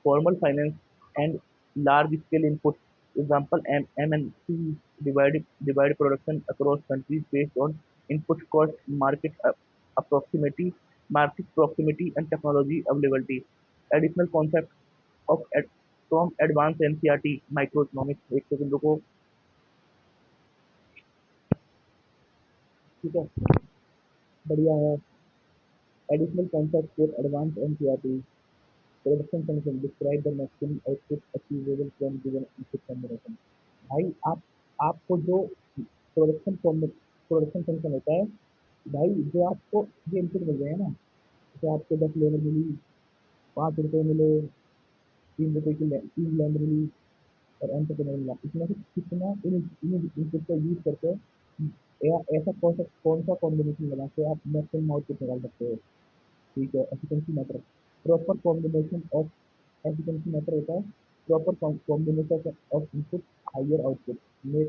formal finance, and large-scale inputs. Example: MNCs divide production across countries based on input cost, approximity, market proximity, and technology availability. Additional concepts from advanced NCERT microeconomics. एक सेकंड रुको, ठीक है, बढ़िया है। Additional concepts for advanced NCERT. Production function describe the maximum output achievable from given input combination. भाई आपको जो प्रोडक्शन फंक्शन होता है, भाई जो आपको ये इनपुट मिल रहे हैं ना, जैसे आपको 10 लेबर मिली, 5 रुपये मिले, 3 रुपये की 3 लैंड मिली और एंटरप्रेन्योर मिला, इसमें से कितना इन इनपुट का यूज करके या ऐसा कौन सा कॉम्बिनेशन लगा के आप मैक्सिमम आउटपुट निकाल सकते हो। ठीक है, efficiency matter, proper combination of efficiency matter होता है, proper combination of input higher output में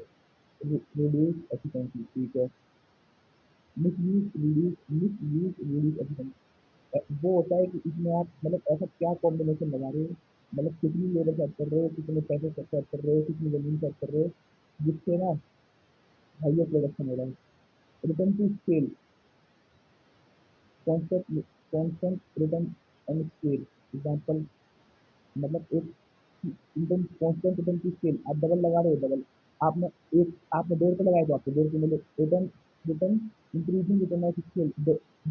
रिड्यूस एफिशिएंसी। ठीक है, मिसयूज रिड्यूस एफिशिएंसी, वो होता है कि इसमें आप मतलब ऐसा क्या कॉम्बिनेशन लगा रहे हो, मतलब कितनी लेबर सेट कर रहे हो, कितने पैसे सेट कर रहे हो, कितनी जमीन सेट कर रहे हो, जिससे ना हाइयर प्रोडक्शन हो रहा है। Return to scale, concept constant return and scale. Example, मतलब एक रिटर्न, कॉन्स्टेंट रिटर्न की स्केल, आप डबल लगा रहे हो, डबल आपने 1.5 रुपये लगाए तो आपको 1.5 रुपये मिले। Return return increasing return of scale,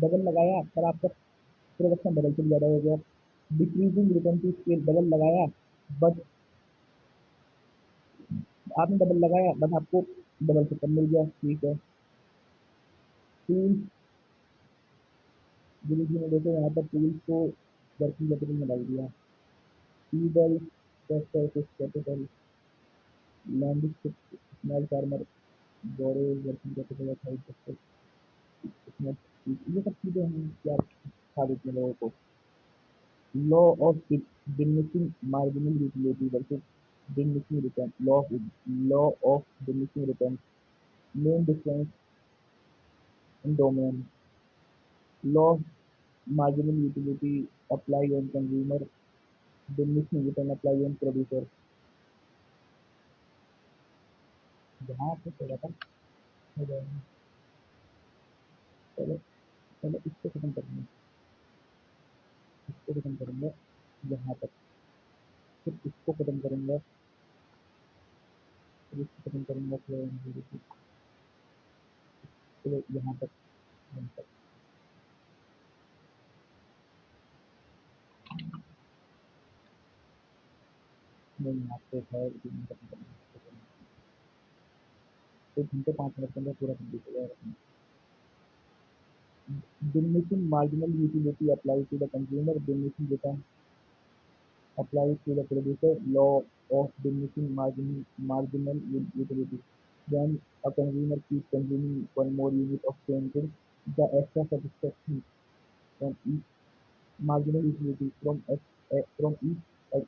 double लगाया पर आपका प्रोडक्शन डबल से भी ज़्यादा हो गया। Decreasing return to scale double लगाया, बट आपने डबल लगाया बट आपको डबल से कम मिल गया, ठीक है। टूल्स डिलीवरी में देखो यहाँ पर टूल्स को वर्किंग कैपिटल में डाल दिया। ईबल capital, land small farmer, borrow working capital of 5%, ये सब चीज़ें हम क्या सिखा देते हैं लोगों को। Law of diminishing marginal utility versus diminishing return, law of diminishing return, main difference in domain, law of marginal utility apply on consumer, diminishing return apply on producer। जहाँ आपको थोड़ा सा हो जाएगा। चलो चलो इसको खत्म करेंगे, इसको खत्म करेंगे यहाँ तक, फिर इसको खत्म करेंगे, फिर इसको खत्म करेंगे, फिर यहाँ तक, यहाँ तक। नहीं यहाँ पे है लेकिन खत्म करेंगे, एक घंटे 5 मिनट के अंदर पूरा कंप्लीट हो जाएगा। Diminishing marginal utility applies to the consumer, diminishing return applies to the producer, law of diminishing marginal utility. When a consumer keeps consuming one more unit of same thing, the extra satisfaction from each marginal utility from each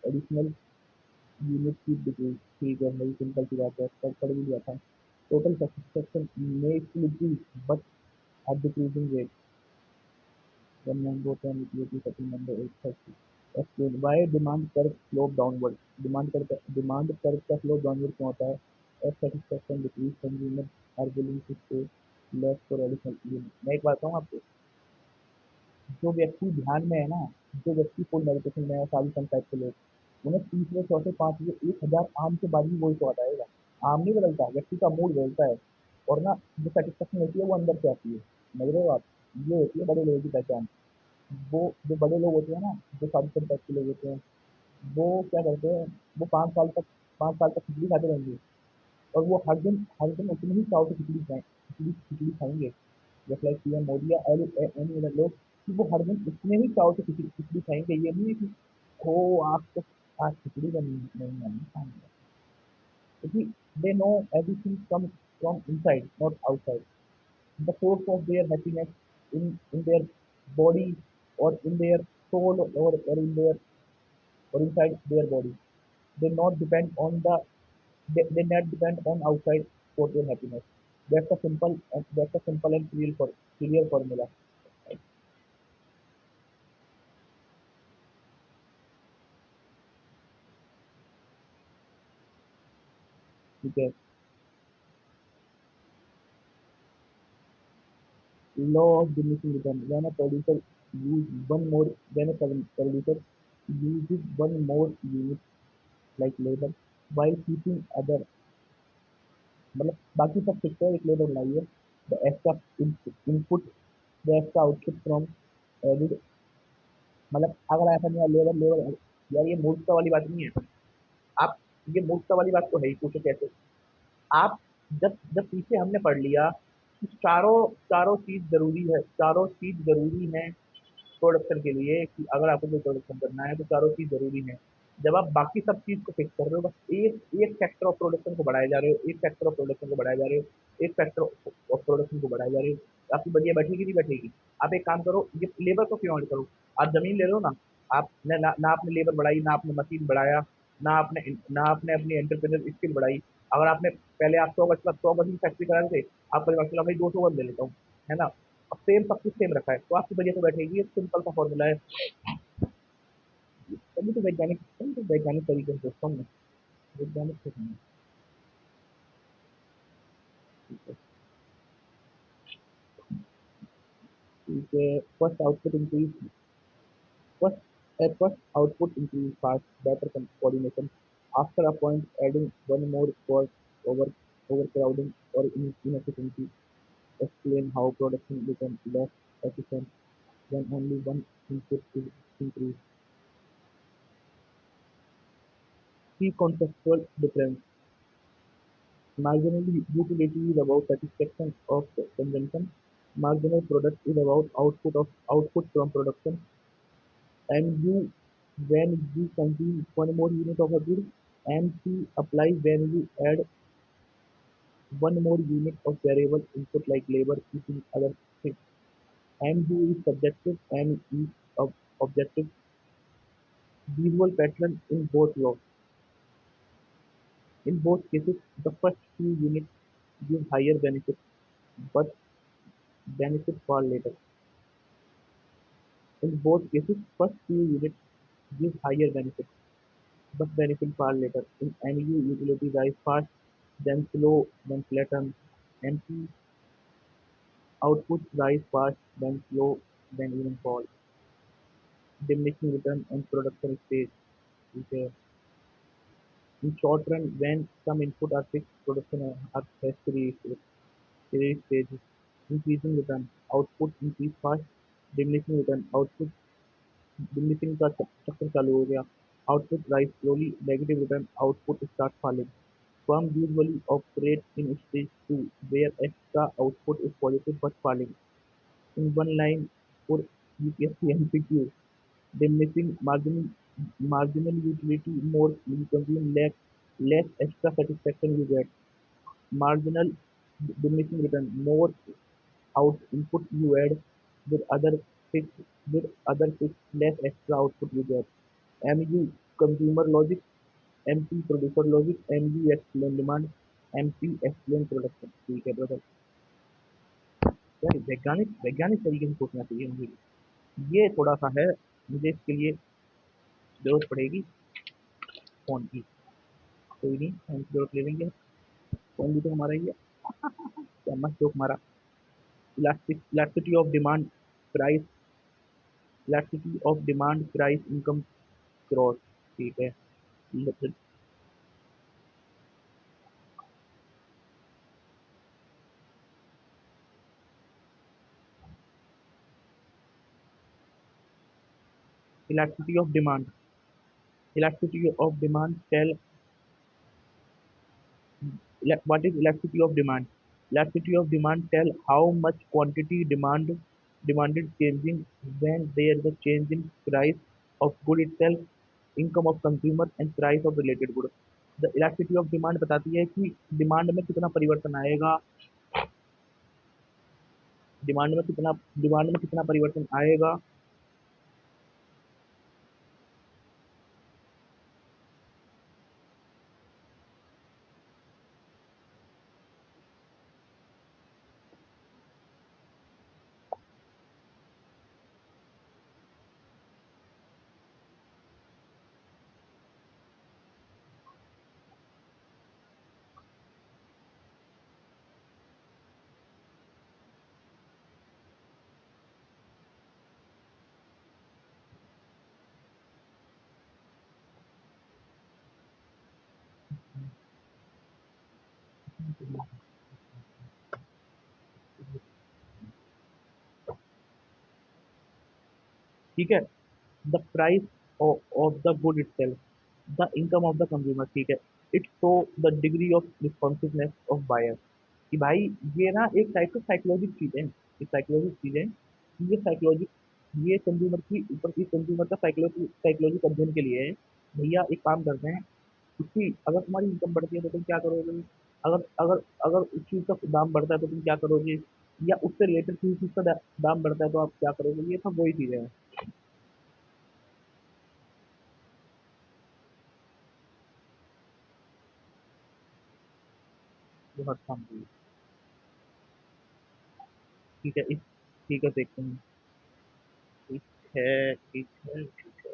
additional unit keep decrease। ठीक है, मेरी सिंपल सी बात है, कल पढ़ भी लिया था। Total satisfaction may still increase but at decreasing rate when number 10 utility setting number 830। Explain why demand curve slope downward, demand curve का स्लोप डाउनवर्ड क्यों होता है। As satisfaction decrease consumer are willing to pay less for additional unit. मैं एक बात बताऊँ आपको, जो व्यक्ति ध्यान में है ना, जो व्यक्ति फुल मेडिटेशन में है, सारी टाइप के लोग, उन्हें तीसरे चौथे पांचवे 1,000 आम के बाद भी वही स्वाद आएगा। आम नहीं बदलता, व्यक्ति का मूड बदलता है। और ना जो सेटिस्फेक्शन होती है वो अंदर से आती है, समझ रहे हो आप। ये होती है बड़े लोगों की पहचान। वो जो बड़े लोग होते हैं ना, जो सारी टाइप के लोग होते हैं, वो क्या करते हैं, वो 5 साल तक खिचड़ी खाते रहेंगे। और वो हर दिन उतनी ही चाव से खिचड़ी खाएंगे। जैसे लाइक पीएम मोदी या एनी अदर लोग, कि वो हर दिन उतने ही चाव से खिचड़ी खिचड़ी खाएंगे। ये नहीं है कि हो आज तो आज खिचड़ी बनी नहीं, नहीं खाएंगे, क्योंकि they know everything come from inside not outside. The source of their happiness in their body और इन देयर सोल और in their or inside their body. They not depend on the they not depend on outside for their happiness. That's a simple and clear formula. ठीक है। Law of diminishing return. When a producer use one more when a producer uses one more unit like labor while keeping other, मतलब बाकी सब फिक्स है, एक लेबर बनाई है। The extra input the extra output from added, मतलब अगर ऐसा नहीं है लेबर लेबर, यार ये मूर्खता वाली बात नहीं है। आप, ये मूर्खता वाली बात तो है ही, पूछो कैसे। आप जब जब पीछे हमने पढ़ लिया कि चारों चारों चीज जरूरी है, चारों चीज जरूरी है प्रोडक्शन के लिए, कि अगर आपको कोई प्रोडक्शन करना है तो चारों चीज जरूरी है। जब आप बाकी सब चीज को फिक्स कर रहे हो, बस एक एक फैक्टर ऑफ प्रोडक्शन को बढ़ाए जा रहे हो, एक फैक्टर ऑफ प्रोडक्शन को बढ़ाए जा रहे हो, एक फैक्टर ऑफ प्रोडक्शन को बढ़ाए जा रहे हो, तो आपकी बढ़िया बैठेगी नहीं बैठेगी। आप एक काम करो, ये लेबर को क्यों ऐड करो। आप जमीन ले लो ना, आपने ना आपने लेबर बढ़ाई, ना आपने मशीन बढ़ाया, ना आपने अपनी एंटरप्रेन्योर स्किल बढ़ाई। अगर आपने पहले आप 100 गज की फैक्ट्री करा रहे थे, आप परिवार चला भाई 200 गज ले लेता हूँ, है ना। अब सेम सब कुछ सेम रखा है तो आपकी बजट तो बैठेगी। एक सिंपल सा फॉर्मूला है। तभी तो वैज्ञानिक तरीके से सोचता हूँ मैं, वैज्ञानिक से नहीं। ठीक है, ठीक है। First output increase, first first output increase fast, better coordination. After a point, adding one more cause over overcrowding or inefficiency. Explain how production becomes less efficient. when only one input is increased. Key conceptual difference. Marginal utility is about satisfaction of consumption. Marginal product is about output from production. And you, when you consume one more unit of a good, MC apply when you add one more unit of variable input like labor, eating other things. MU is subjective and is objective. Visual pattern in both laws. In both cases, the first few units give higher benefits, but benefit far later. In both cases, first few units give higher benefits, but benefit far later. In MU, utility rise fast, then slow, then flatten. MP output rise fast, then slow, then even fall. Diminishing return on production stage. Okay. In short run, when some input are fixed, production has to be release stages. Increasing return, output increase fast, diminishing return, output diminishing का चक्कर चालू हो गया. Output rise slowly, negative return, output start falling. Firm usually operate in stage 2, where extra output is positive but falling. In one line for UPSC MCQ, diminishing marginal utility, more you consume, less extra satisfaction you get. Marginal diminishing return, more out input you add, with other fixed less extra output you get. MU consumer logic, MP producer logic, MU explain demand, MP explain production. ठीक है ब्रदर. यार वैज्ञानिक वैज्ञानिक तरीके से सोचना चाहिए मुझे. ये थोड़ा सा है, मुझे इसके लिए जरूरत पड़ेगी फोन की. कोई नहीं, फोन की जरूरत ले लेंगे. फोन भी तो हमारा ही है. क्या मस्त जोक मारा. Elasticity of demand price, elasticity of demand price income growth. ठीक है. Elasticity of demand. Elasticity of demand tell what is elasticity of demand. Elasticity of demand tell how much quantity demanded changing when there is a change in price of good itself, income of consumer and price of related good. The elasticity of demand बताती है कि डिमांड में कितना परिवर्तन आएगा, डिमांड में कितना डिमांड में कितना परिवर्तन आएगा. ठीक है. The price of the good itself, the income of the consumer. ठीक है. It show the degree of responsiveness of buyer. कि भाई ये ना एक टाइप का साइकोलॉजिक चीज है, एक साइकोलॉजिक चीज है. ये साइकोलॉजिक, ये कंज्यूमर की ऊपर की कंज्यूमर का साइकोलॉजिक अध्ययन के लिए है. भैया एक काम करते हैं, उसकी अगर तुम्हारी इनकम बढ़ती है तो तुम क्या करोगे, अगर अगर अगर उस चीज का दाम बढ़ता है तो तुम क्या करोगे, या उससे रिलेटेड किसी चीज का दाम बढ़ता है तो आप क्या करोगे. ये सब वही चीजें हैं. बहुत काम की. ठीक है. ठीक है, देखते हैं. ठीक है, ठीक है, ठीक है.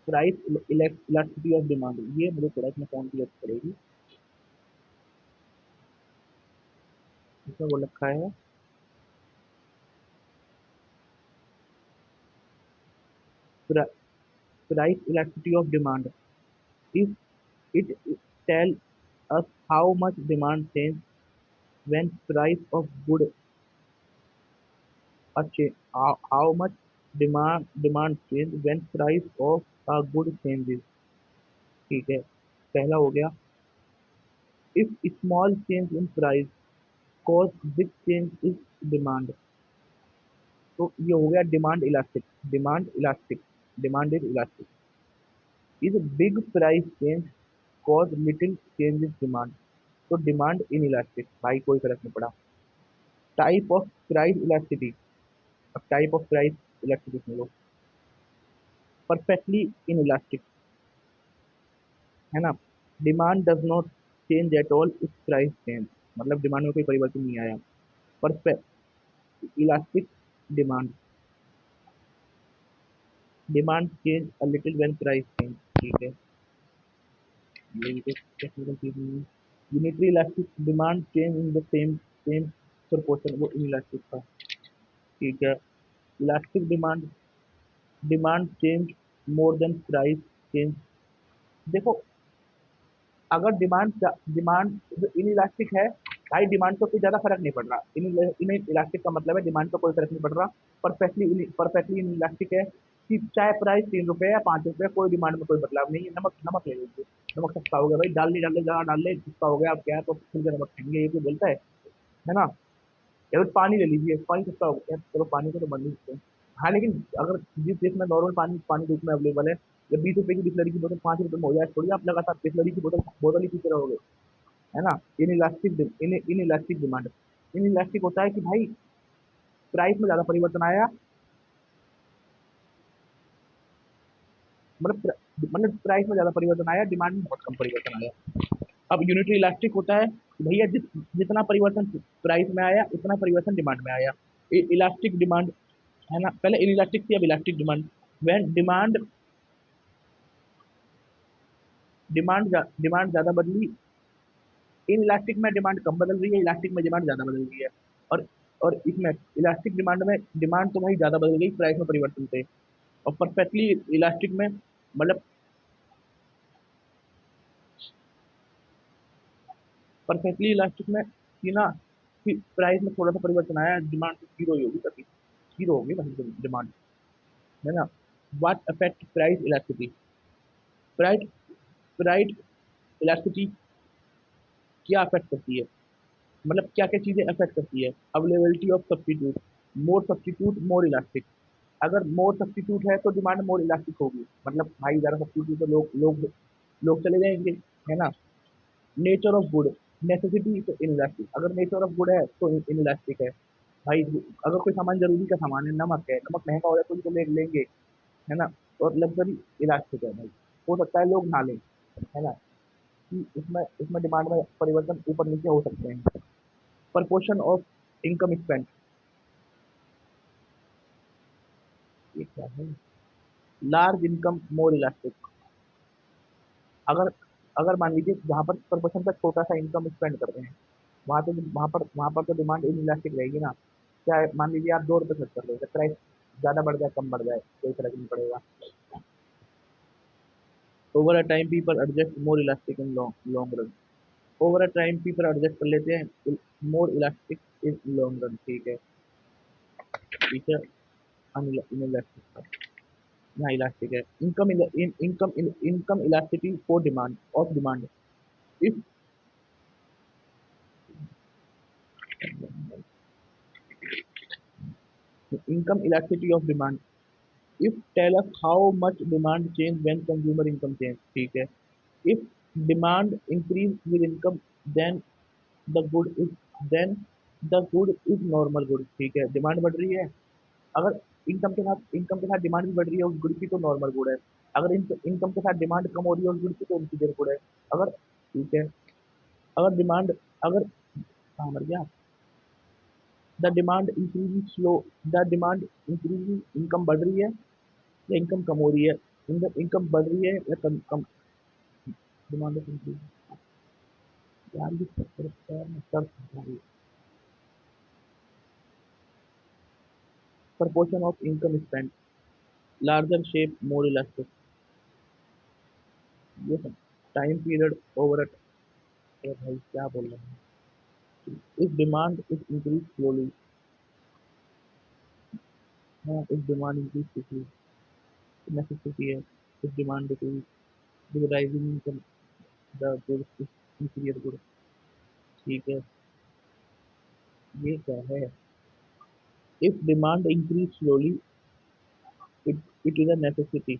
प्राइस इलास्टिसिटी ऑफ डिमांड, ये मुझे थोड़ा इसमें कौन की जरूरत पड़ेगी. इसमें वो रखा है price elasticity of demand. If it tell us how much demand change when price of good how much demand change when price of a good changes. ठीक है, पहला हो गया, if small change in price cause big change is demand. तो ये हो गया demand elastic. Demand elastic, demand is elastic. Is big price change cause little change is demand. तो डिमांड इन इलास्टिक, भाई कोई फर्क नहीं पड़ा। टाइप ऑफ प्राइस इलास्टिसिटी, अब type of price elasticity soon low. Perfectly in elastic, है ना। Demand does not change at all if price change, मतलब डिमांड में कोई परिवर्तन नहीं आया। Perfect elastic demand, demand change a little when price change. ठीक है, ये तो टेक्निकल चीज नहीं है। Unitary elastic demand change in the same same proportion, वो इन इलास्टिक था। ठीक है, elastic demand, demand change more than price change. देखो, अगर डिमांड जो इन इलास्टिक है, भाई डिमांड पे कोई ज्यादा फर्क नहीं पड़ रहा। इन इलास्टिक का मतलब है डिमांड पे कोई फर्क नहीं पड़ रहा। परफेक्टली इन इलास्टिक है कि चाहे प्राइस 3 रुपए या 5 रुपए, कोई डिमांड में कोई बदलाव नहीं है। नमक नमक ले लीजिए, नमक सस्ता हो गया भाई, डाल ले जहाँ डाल ले, सस्ता हो गया, अब क्या है तो खुल के नमक खाएंगे, ये कोई बोलता है ना। या फिर पानी ले लीजिए, पानी सस्ता हो गया, चलो पानी को तो बंद ही सकते हैं। हाँ, लेकिन अगर जिस देश में नॉर्मल पानी पानी धूप में अवेलेबल है, या 20 रुपए की बिस्लरी की बोतल 5 रुपए में हो जाए, थोड़ी आप लगातार बिस्लरी की बोतल बोतल ही पीते रहोगे, है ना। In elastic demand, in elastic होता है कि भाई प्राइस में ज्यादा परिवर्तन आया, मतलब प्राइस में ज्यादा परिवर्तन आया, डिमांड में बहुत कम परिवर्तन आया। अब यूनिटरी इलास्टिक होता है कि भैया जितना परिवर्तन प्राइस में आया, उतना परिवर्तन डिमांड में आया। इलास्टिक डिमांड, है ना, पहले इन इलास्टिक थी, अब इलास्टिक डिमांड। वह डिमांड ज्यादा बदली, इन इलास्टिक में डिमांड कम बदल रही है, इलास्टिक में डिमांड ज्यादा बदल रही है। और और इसमें इलास्टिक डिमांड में डिमांड तो वही ज्यादा बदल गई प्राइस में परिवर्तन से। और परफेक्टली इलास्टिक में मतलब परफेक्टली इलास्टिक में कि ना, कि प्राइस में थोड़ा सा परिवर्तन आया, डिमांड तो जीरो ही होगी, कभी जीरो होगी मतलब डिमांड, है ना। What affect price elasticity, price price elasticity क्या अफेक्ट करती है, मतलब क्या क्या चीजें अफेक्ट करती है। Availability of substitute, more more elastic. अगर मोर सब्स्टिट्यूट है तो डिमांड मोर इलास्टिक होगी, मतलब भाई ज़्यादा सब्स्टिट्यूट तो लोग लोग लोग चले जाएंगे, है ना। नेचर ऑफ गुड, नेसेसिटी तो इन इलास्टिक, अगर नेचर ऑफ गुड है तो इन इलास्टिक है। भाई अगर कोई सामान जरूरी का सामान है, नमक है, नमक महंगा हो जाए तो लेंगे, है ना। और लग्जरी इलास्टिक है भाई, हो सकता है लोग ना लें, है ना, कि इसमें इसमें डिमांड में परिवर्तन ऊपर नीचे हो सकते हैं। प्रपोर्शन ऑफ इनकम स्पेंड, ये क्या है। लार्ज इनकम मोर इलास्टिक, अगर अगर मान लीजिए जहाँ पर प्रपोर्शन का छोटा सा इनकम स्पेंड कर रहे हैं, वहाँ पर तो डिमांड इन इलास्टिक रहेगी ना। क्या है, मान लीजिए आप 2 रुपये खर्च कर रहे हो, प्राइस ज़्यादा बढ़ जाए कम बढ़ जाए कोई फर्क नहीं पड़ेगा। Over a time people adjust more elastic in long long run, over a time people adjust कर लेते हैं more elastic in long run. ठीक है, ठीक है, इन इलास्टिक, यहाँ इलास्टिक है। Income elasticity for demand of demand, if income elasticity of demand, if tell us how much demand change when consumer income change. ठीक है, if demand increase with income, then the good is then the good is normal good. ठीक है, डिमांड बढ़ रही है, अगर इनकम के साथ डिमांड भी बढ़ रही है उस गुड की, तो नॉर्मल गुड है। अगर इनकम के साथ डिमांड कम हो रही है उस गुड की, तो इंटीरियर गुड है। अगर, ठीक है, अगर डिमांड अगर हाँ मर गया, the demand increasing slow, the demand increasing, income बढ़ रही है या इनकम कम हो रही है, इनकम बढ़ रही है या कम कम, डिमांड इंक्रीज, यार ये सब proportion of income spent, larger shape more elastic, ये सब टाइम पीरियड ओवर भाई क्या बोल रहे हैं। If demand is increase slowly, हाँ, if demand increase quickly, necessity है, if demand decrease, with rising income the goods inferior good. ठीक है, ये क्या है? If demand increase slowly, it is a necessity.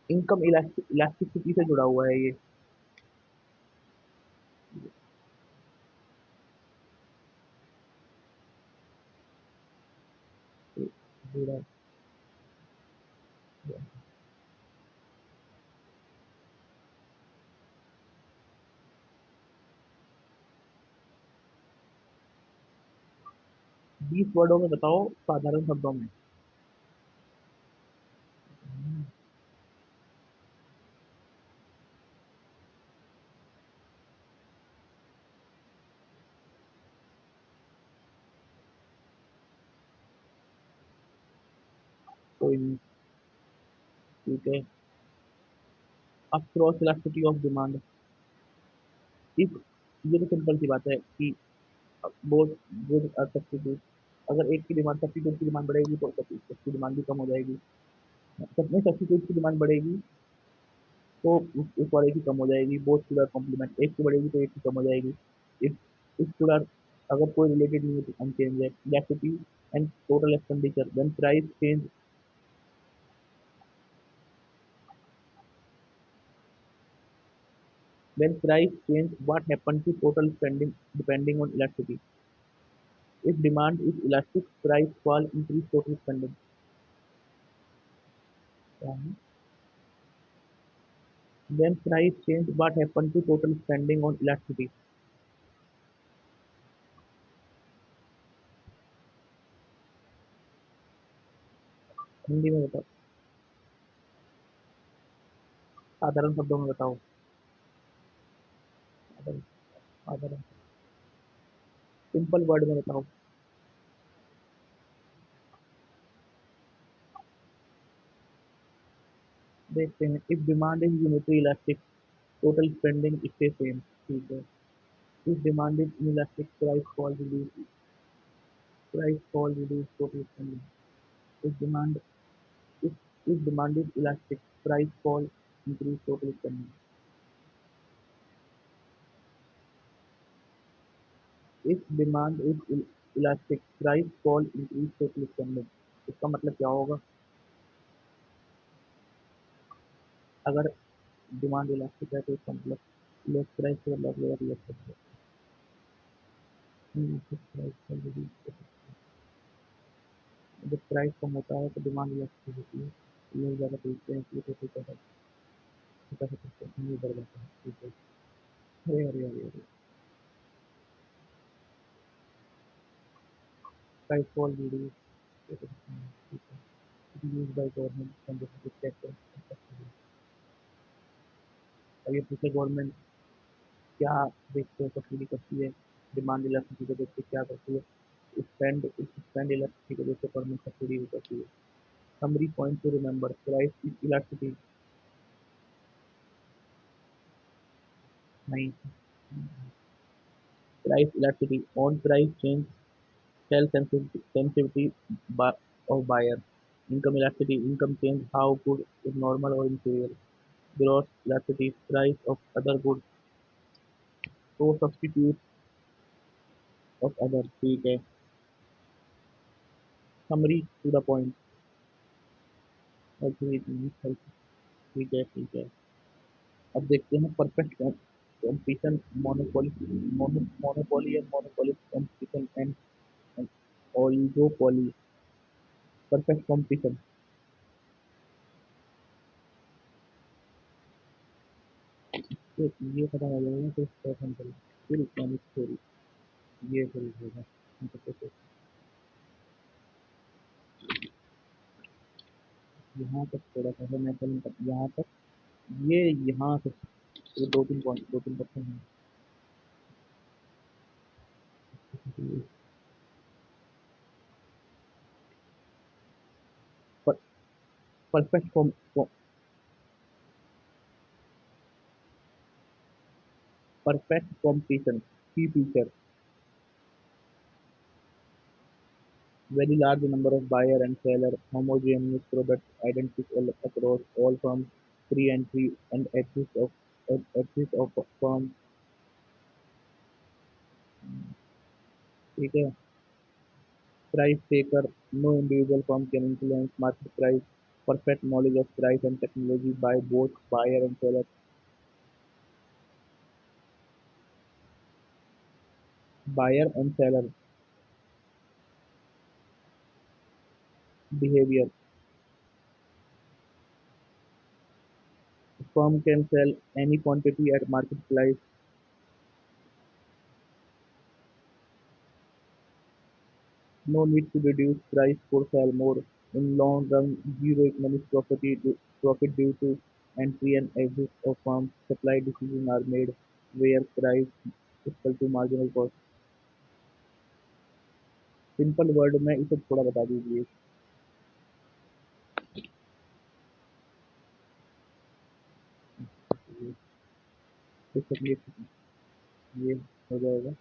Income elasticity से जुड़ा हुआ है ये। जुड़ा 20 वर्डों में बताओ, साधारण शब्दों में। कोई नहीं। ठीक है, अब cross elasticity of demand. If, ये तो सिंपल सी बात है कि बोथ गुड आर सब्स्टिट्यूट। अगर एक की डिमांड, सब्स्टिट्यूट की डिमांड बढ़ेगी तो सब्स्टिट्यूट की डिमांड भी कम हो जाएगी। सच में सब्स्टिट्यूट की डिमांड बढ़ेगी तो उस वाले की कम हो जाएगी। बोथ शुड आर कॉम्प्लीमेंट, एक की बढ़ेगी तो एक की कम हो जाएगी। इफ इफ शुड आर, अगर कोई रिलेटेड नहीं है तो अनचेंज है। Electricity and total expenditure, when price change, when price change, what happen to total spending depending on elasticity? If demand is elastic, price fall, increase total spending. When price change, what happen to total spending on elasticity? Hindi में बताओ, साधारण शब्दों में बताओ। साधारण, साधारण, सिंपल वर्ड में बताओ। देखते हैं। If demand is unitary elastic, total spending stay same. ठीक है। If demand is inelastic, price fall reduce total spending. If demand, if if demand is elastic, price fall, increase total spending. If demand is elastic, price fall, increase total spending. इसका मतलब क्या होगा? अगर डिमांड इलास्टिक है तो इसका मतलब लेस प्राइस का मतलब less less price fall reduce. जब प्राइस कम होता है तो डिमांड इलास्टिक होती है, लोग ज़्यादा खरीदते हैं, इसलिए टोटल पैसा पैसा खर्च नहीं बढ़ जाता है। ठीक है। अरे अरे अरे अरे, price fall reduce total spending. ठीक है। Use by government from the sector. और ये पूछे गवर्नमेंट क्या देखते हैं सब्सिडी करती है, डिमांड इलास्टिसिटी को देख के क्या करती है, स्पेंड इलास्टिसिटी को देख के गवर्नमेंट सब्सिडी भी करती है। Summary point to remember, price elasticity. नहीं, price elasticity on price change, sale sensitivity of buyer. Income elasticity, income change, how good is normal और inferior. Cross elasticity, price of other good, तो सब्सटीट्यूट ऑफ अदर। ठीक है। Summary to the point. ठीक है, ठीक है। अब देखते हैं perfect competition, monopoly, monopoly and monopoly competition and oligopoly. Perfect competition, ये खत्म हो जाएगा तो पर्सन करें, फिर इकोनॉमिक थ्योरी, ये फिर होगा। तो यहाँ तक थोड़ा सा है, मैं चलूँ यहाँ तक। ये यहाँ से ये दो तीन पॉइंट, दो तीन परसेंट है। परफेक्ट परफेक्ट कंपटीशन की feature, Very large number of buyer and seller, homogeneous products identical across all firms, free entry and exit of firm, ठीक है. Price taker, no individual firm can influence market price, perfect knowledge of price and technology by both buyer and seller, buyer and seller behavior. Firm can sell any quantity at market price. No need to reduce price for sell more. In long run, zero economic profit due to entry and exit of firms. Supply decisions are made where price is equal to marginal cost. Simple word में इसे थोड़ा बता दीजिए. ये ये हो जाएगा.